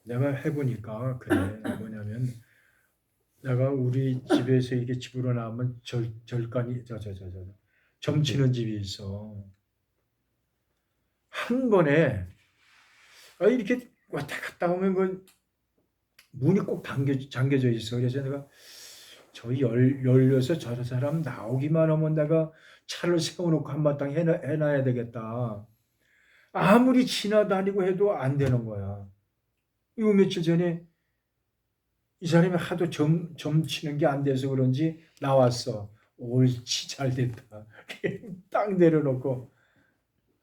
내가 해보니까 그래. 뭐냐면 내가 우리 집에서 이게 집으로 나오면 절간이 점치는 집이 있어. 한 번에 이렇게 왔다 갔다 하면 그 문이 꼭 잠겨져 있어. 그래서 내가 저희 열려서 저 사람 나오기만 하면 내가 차를 세워놓고 한바탕 해놔야 되겠다. 아무리 지나다니고 해도 안 되는 거야. 요 며칠 전에 이 사람이 하도 점치는 게 안 돼서 그런지 나왔어. 옳지, 잘 됐다. 딱 내려놓고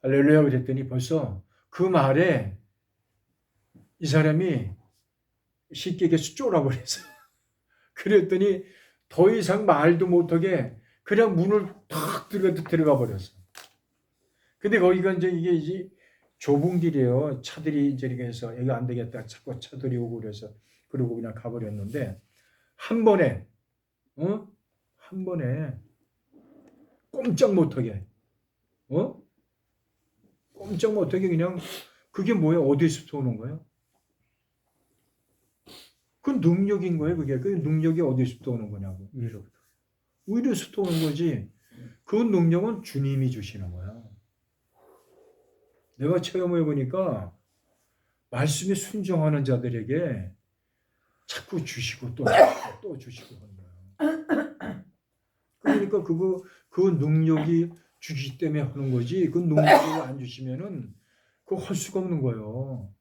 할렐루야 그랬더니 벌써 그 말에 이 사람이 쉽게 얘기해서 쫄아버렸어. 그랬더니 더 이상 말도 못하게 그냥 문을 탁 들어가 버렸어. 근데 거기가 이게 좁은 길이에요. 차들이 이렇게 해서 여기 안 되겠다. 자꾸 차들이 오고 그래서 그러고 그냥 가버렸는데 한 번에 꼼짝 못하게 꼼짝 못하게 그냥 그게 뭐야? 어디서부터 오는 거야? 그 능력인 거예요. 그게 그 능력이 어디서부터 오는 거냐고. 위로부터 오는 거지. 그 능력은 주님이 주시는 거야. 내가 체험해 보니까 말씀에 순종하는 자들에게 자꾸 주시고 또 주시고 하는 거야. 그러니까 그 능력이 주시기 때문에 하는 거지. 그 능력을 안 주시면은 그거 할 수가 없는 거예요.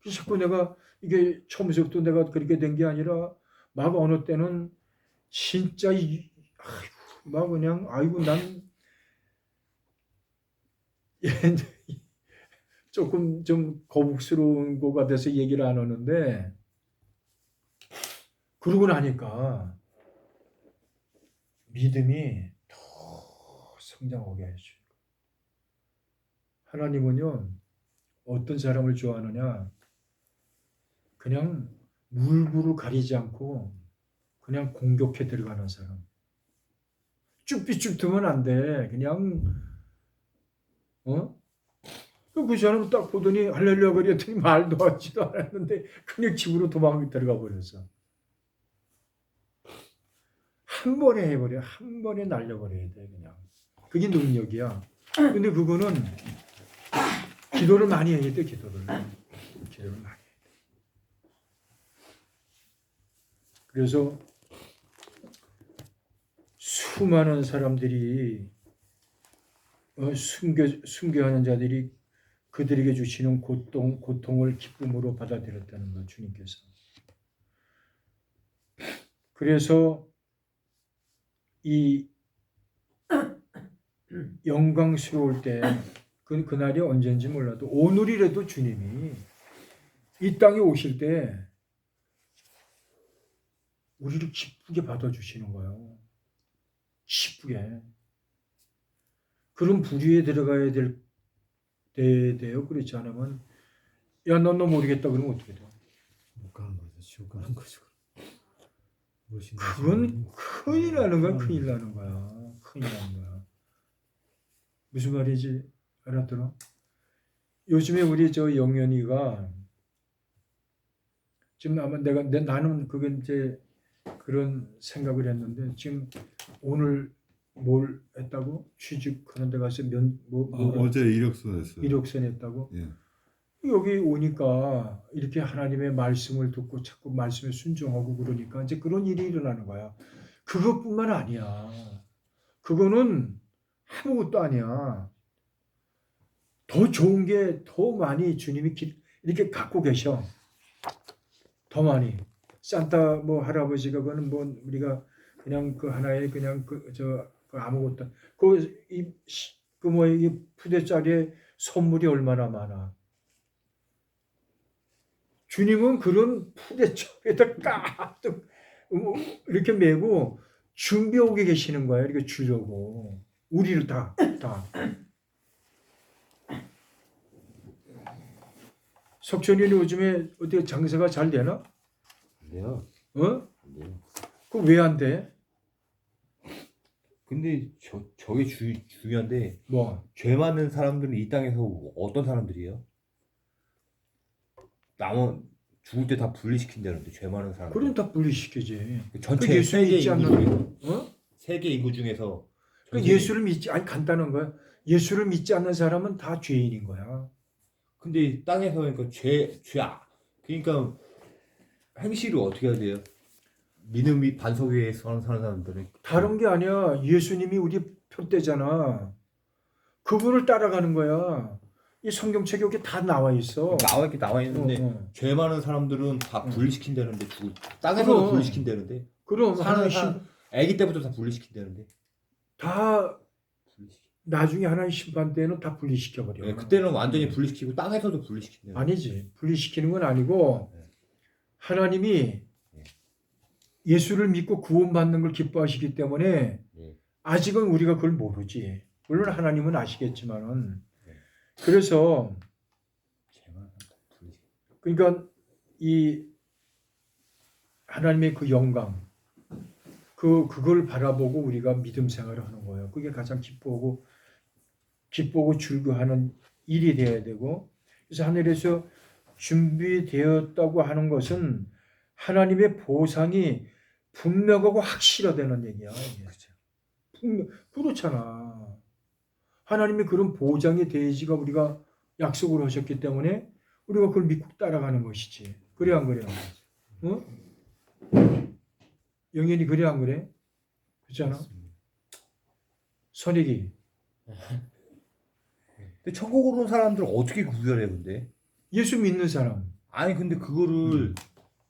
그래서 자꾸 내가 이게 처음부터 내가 그렇게 된 게 아니라 막 어느 때는 진짜 막 그냥 난 조금 좀 거북스러운 거 같아서 얘기를 안 하는데 그러고 나니까 믿음이 더 성장하게 해주고 하나님은요 어떤 사람을 좋아하느냐 그냥 물불을 가리지 않고 그냥 공격해 들어가는 사람 쭈삐쭈 두면 안 돼 그냥 그 사람 딱 보더니 할렐루야 그랬더니 말도 하지도 않았는데 그냥 집으로 도망 들어가 버렸어. 한 번에 해버려. 한 번에 날려버려야 돼 그냥. 그게 능력이야. 근데 그거는 기도를 많이 해야 돼. 기도를 많이 해야 돼. 그래서 수많은 사람들이 순교하는 자들이 그들에게 주시는 고통을 기쁨으로 받아들였다는 거예요. 주님께서. 그래서 이 영광스러울 때 그날이 언제인지 몰라도 오늘이라도 주님이 이 땅에 오실 때 우리를 기쁘게 받아주시는 거예요. 기쁘게. 그런 부류에 들어가야 돼요. 그렇지 않으면 야, 넌 모르겠다 그러면 어떻게 돼? 못 가는 거죠. 지옥 가는 거죠. 무엇인가 그건 큰일 나는 거야. 큰일 나는 거야. 큰일 나는 거야. 무슨 말인지 알아들어? 요즘에 우리 저 영현이가 지금 아마 나는 그게 이제 그런 생각을 했는데 지금 오늘 뭘 했다고? 취직하는 데 가서 어제 이력서 냈어요. 이력서 냈다고? 예. 여기 오니까 이렇게 하나님의 말씀을 듣고 자꾸 말씀에 순종하고 그러니까 이제 그런 일이 일어나는 거야. 그것뿐만 아니야. 그거는 아무것도 아니야. 더 좋은 게 더 많이 주님이 이렇게 갖고 계셔. 더 많이. 산타 뭐 할아버지가 그거는 뭐 우리가 그냥 그 하나의 그냥 그 아무것도 이 푸대짜리에 선물이 얼마나 많아. 주님은 그런 푸대짜리에다 가득 이렇게 메고 준비해 오게 계시는 거야. 이렇게 주려고. 우리를 다. 석천이는 요즘에 어떻게 장사가 잘 되나? 안 돼요. 어? 안 돼요. 그럼 왜 안 돼? 근데 저게 중요한데 뭐? 죄 많은 사람들은 이 땅에서 어떤 사람들이에요? 죽을 때 다 분리시킨다는데 죄 많은 사람들. 그럼 다 분리시키지. 전체 그 예수 세계 믿지 인구 않는 중에 세계 인구 중에서 그 예수를 믿지 아니 간단한 거야. 예수를 믿지 않는 사람은 다 죄인인 거야. 근데 이 땅에서 그러니까 그러니까 행실을 어떻게 해야 돼요? 믿음이 반석 위에 사는 사람들은 다른 게 아니야. 예수님이 우리 편대잖아. 그분을 따라가는 거야. 이 성경책에 여기 다 나와 있어. 나와 있는데 죄 많은 사람들은 다 분리시킨다는데 땅에서도 그럼. 분리시킨다는데 그럼 사는 하나님 아기 때부터 다 분리시킨다는데 다 분리시키. 나중에 하나님 심판 때는 다 분리시켜 버려. 네, 그때는 완전히 분리시키고 땅에서도 분리시킨다. 아니지. 분리시키는 건 아니고 네. 하나님이 예수를 믿고 구원받는 걸 기뻐하시기 때문에 네. 아직은 우리가 그걸 모르지. 물론 하나님은 아시겠지만은 네. 그래서 죄 많은 사람 다 분리시키. 그러니까 이 하나님의 그 영광 그걸 바라보고 우리가 믿음 생활을 하는 거예요. 그게 가장 기쁘고 즐거워하는 일이 되어야 되고 그래서 하늘에서 준비되었다고 하는 것은 하나님의 보상이 분명하고 확실하다는 얘기야. 이게. 그렇잖아. 하나님이 그런 보장의 대지가 우리가 약속을 하셨기 때문에 우리가 그걸 믿고 따라가는 것이지. 그래 안 그래? 어? 영현이 그래 안 그래? 그렇잖아. 선익이 근데 천국으로 온 사람들은 어떻게 구별해 근데? 예수 믿는 사람. 아니 근데 그거를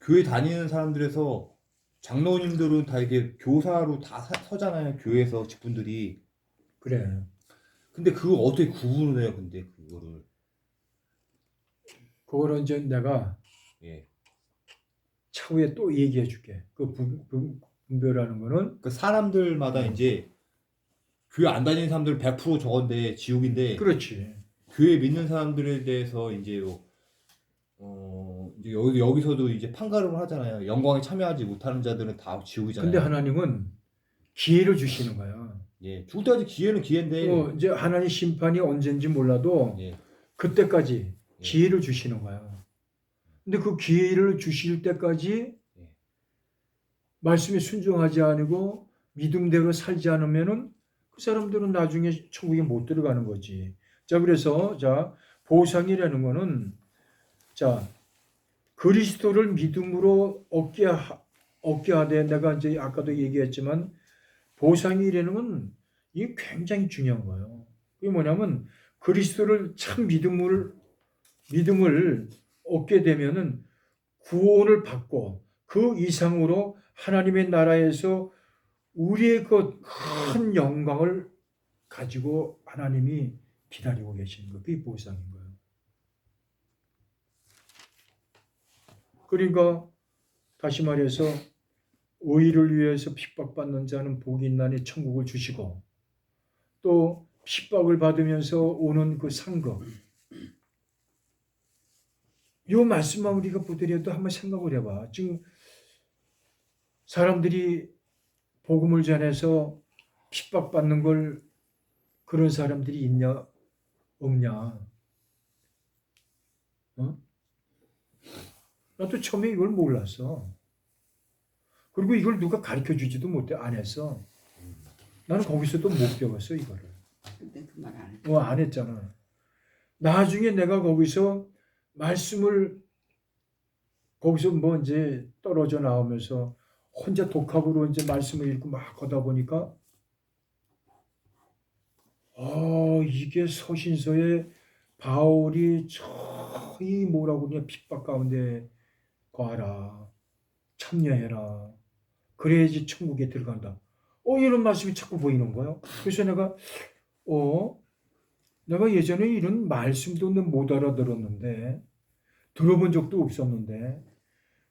교회 다니는 사람들에서 장로님들은 다 이게 교사로 다 서잖아요. 교회에서 직분들이. 그래. 근데 그거 어떻게 구분을 해요? 근데 그거는 이제 내가 예. 차후에 또 얘기해 줄게. 그 분별하는 거는 그 사람들마다 이제 교회 안 다니는 사람들 100% 저건데 지옥인데 그렇지. 교회 믿는 사람들에 대해서 이제 이제 여기서도 이제 판가름을 하잖아요. 영광에 참여하지 못하는 자들은 다 지옥이잖아요. 근데 하나님은 기회를 주시는 거야. 예, 죽을 때까지 기회는 기회인데 이제 하나님 심판이 언제인지 몰라도 예. 그때까지 예. 기회를 주시는 거야. 근데 그 기회를 주실 때까지 예. 말씀에 순종하지 않고 믿음대로 살지 않으면은 그 사람들은 나중에 천국에 못 들어가는 거지. 자, 그래서 보상이라는 거는 그리스도를 믿음으로 얻게 하되 내가 이제 아까도 얘기했지만 보상이라는 건 이게 굉장히 중요한 거예요. 그게 뭐냐면 그리스도를 참 믿음을 얻게 되면은 구원을 받고 그 이상으로 하나님의 나라에서 우리의 그 큰 영광을 가지고 하나님이 기다리고 계시는 거, 그게 보상인 거예요. 그러니까 다시 말해서 의를 위해서 핍박받는 자는 복이 있나니 천국을 주시고, 또 핍박을 받으면서 오는 그 상급, 이 말씀만 우리가 보더라도 한번 생각을 해봐. 지금 사람들이 복음을 전해서 핍박받는 걸 그런 사람들이 있냐 없냐? 어? 나도 처음에 이걸 몰랐어. 그리고 이걸 누가 가르쳐 주지도 못해, 안 했어. 나는 거기서도 못 배웠어 이거를. 근데 그 말 안 해. 안 했잖아. 나중에 내가 거기서 말씀을 거기서 뭐 이제 떨어져 나오면서 혼자 독학으로 이제 말씀을 읽고 막 하다 보니까 이게 서신서에 바울이 저이 뭐라고 그냥 핍박 가운데 거하라, 참여해라, 그래야지 천국에 들어간다. 이런 말씀이 자꾸 보이는 거예요. 그래서 내가 예전에 이런 말씀도 못 알아들었는데, 들어본 적도 없었는데,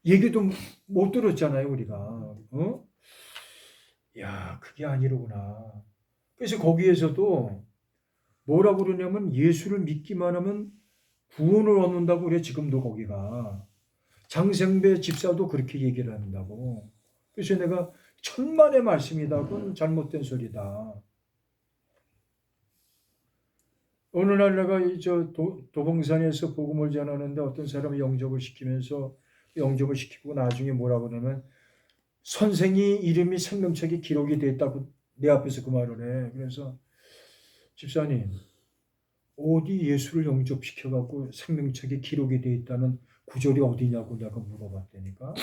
얘기도 못 들었잖아요, 우리가. 야, 그게 아니로구나. 그래서 거기에서도 뭐라고 그러냐면 예수를 믿기만 하면 구원을 얻는다고 그래, 지금도 거기가. 장생배 집사도 그렇게 얘기를 한다고. 그래서 내가 천만의 말씀이다. 그건 잘못된 소리다. 어느 날 내가 도봉산에서 복음을 전하는데 어떤 사람이 영접을 시키고 나중에 뭐라고 그러면 선생이 이름이 생명책에 기록이 돼 있다고 내 앞에서 그 말을 해. 그래서 집사님, 어디 예수를 영접시켜갖고 생명책에 기록이 돼 있다는 구절이 어디냐고 내가 물어봤다니까.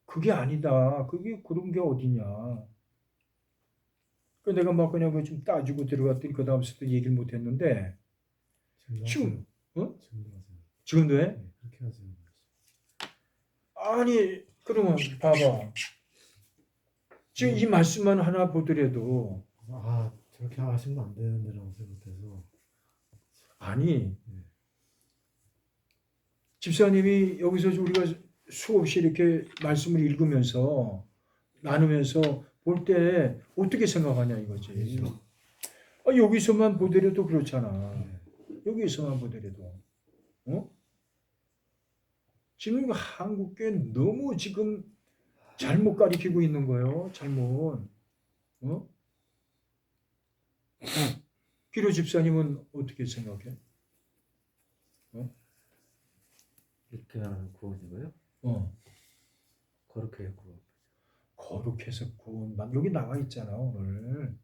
그게 아니다. 그게 그런 게 어디냐. 그 내가 막 그냥 좀 따지고 들어갔더니 그 다음부터 얘기를 못 했는데, 지금, 지금도 해? 네, 그렇게 하세요. 아니, 그러면 봐봐. 지금 이 말씀만 하나 보더라도, 저렇게 하시면 안 되는데라고 생각해서. 아니, 집사님이 여기서 우리가 수없이 이렇게 말씀을 읽으면서 나누면서 볼 때 어떻게 생각하냐 이거지. 여기서만 보더라도 그렇잖아. 여기서만 보더라도. 지금 한국교회 너무 지금 잘못 가리키고 있는 거예요. 잘못. 기로 집사님은 어떻게 생각해? 이렇게 하는 구원이고요. 거룩해요 구원. 거룩해서 구원만 여기 나와 있잖아 오늘.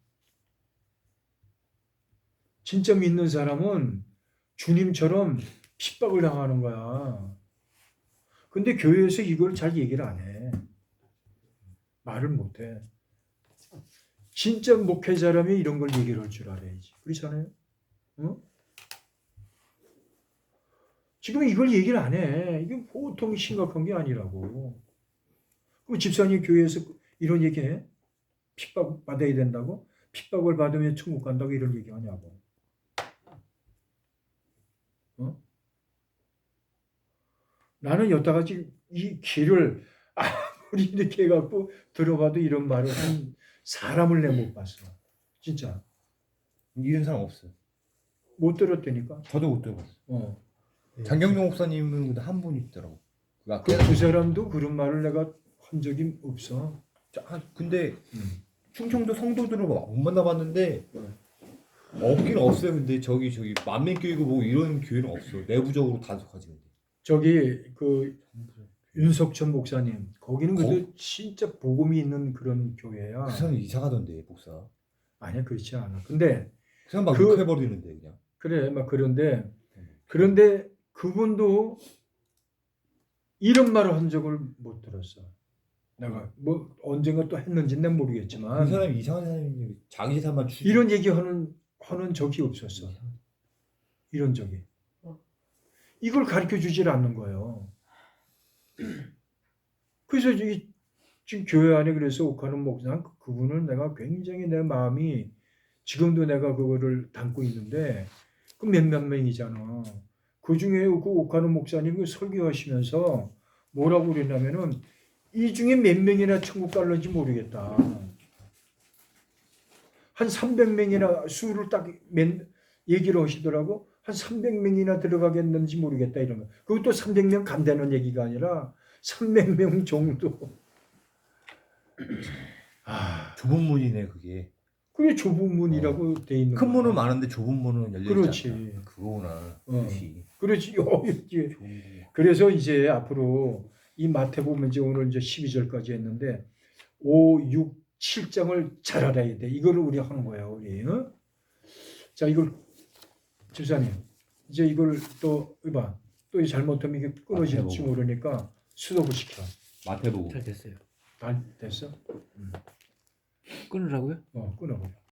진짜 믿는 사람은 주님처럼 핍박을 당하는 거야. 근데 교회에서 이걸 잘 얘기를 안 해. 말을 못 해. 진짜 목회자라면 이런 걸 얘기를 할 줄 알아야지. 그렇잖아요? 지금 이걸 얘기를 안 해. 이게 보통 심각한 게 아니라고. 그럼 집사님 교회에서 이런 얘기 해? 핍박 받아야 된다고? 핍박을 받으면 천국 간다고 이런 얘기 하냐고. 나는 여태까지 이 길을 아무리 이렇게 해갖고 들어봐도 이런 말을 한 사람을 내 못 봤어. 진짜. 이런 사람 없어요. 못 들었다니까. 저도 못 들어봤어요. 네. 장경용 목사님은 한 분 있더라고. 그 사람도 그런 말을 내가 한 적이 없어. 근데 충청도 성도들을 못 만나봤는데 없긴 없어요. 근데 저기 만민교회고 뭐 이런 교회는 없어. 내부적으로 단속하지. 근데. 저기 그 윤석천 목사님 거기는 그래도 진짜 복음이 있는 그런 교회야. 그 사람 이사 가던데 목사. 아니야 그렇지 않아. 근데 그 사람 막 욕해버리는데 그냥. 그래 막 그런데 그분도 이런 말을 한 적을 못 들었어. 내가 뭐 언젠가 또 했는지는 난 모르겠지만 그 사람이 이상한 사람이 자기 재산만 이런 얘기 하는 적이 없었어. 이런 적이. 이걸 가르쳐 주질 않는 거예요. 그래서 지금 교회 안에 그래서 옥하는 목사 그분은 내가 굉장히 내 마음이 지금도 내가 그거를 담고 있는데 그 몇몇 명이잖아. 그 중에 그 옥하는 목사님 그 설교하시면서 뭐라고 그랬냐면은 이 중에 몇 명이나 천국 갈는지 모르겠다. 한 300명이나 수를 딱 얘기를 하시더라고. 한 300명이나 들어가겠는지 모르겠다 이런 거. 그것도 300명 간다는 얘기가 아니라 300명 정도. 아, 좁은 문이네 그게. 그게 좁은 문이라고 돼 있는 큰 거야. 문은 많은데 좁은 문은 열려 있지 그렇지. 않나. 그거구나. 어. 뜻이. 그렇지. 이제 좁은 문. 그래서 이제 앞으로 이 마태복음 이제 오늘 이제 12절까지 했는데 5, 6, 7장을 잘 알아야 돼. 이거를 우리 하는 거예요, 우리. 어? 자, 이걸 집사님 이제 이걸 또 봐. 또 잘못하면 이게 끊어질지 마태복음. 모르니까 수도부 시켜. 마태복음. 잘 됐어요. 다 됐어? 끊으라고요? 끊어버려.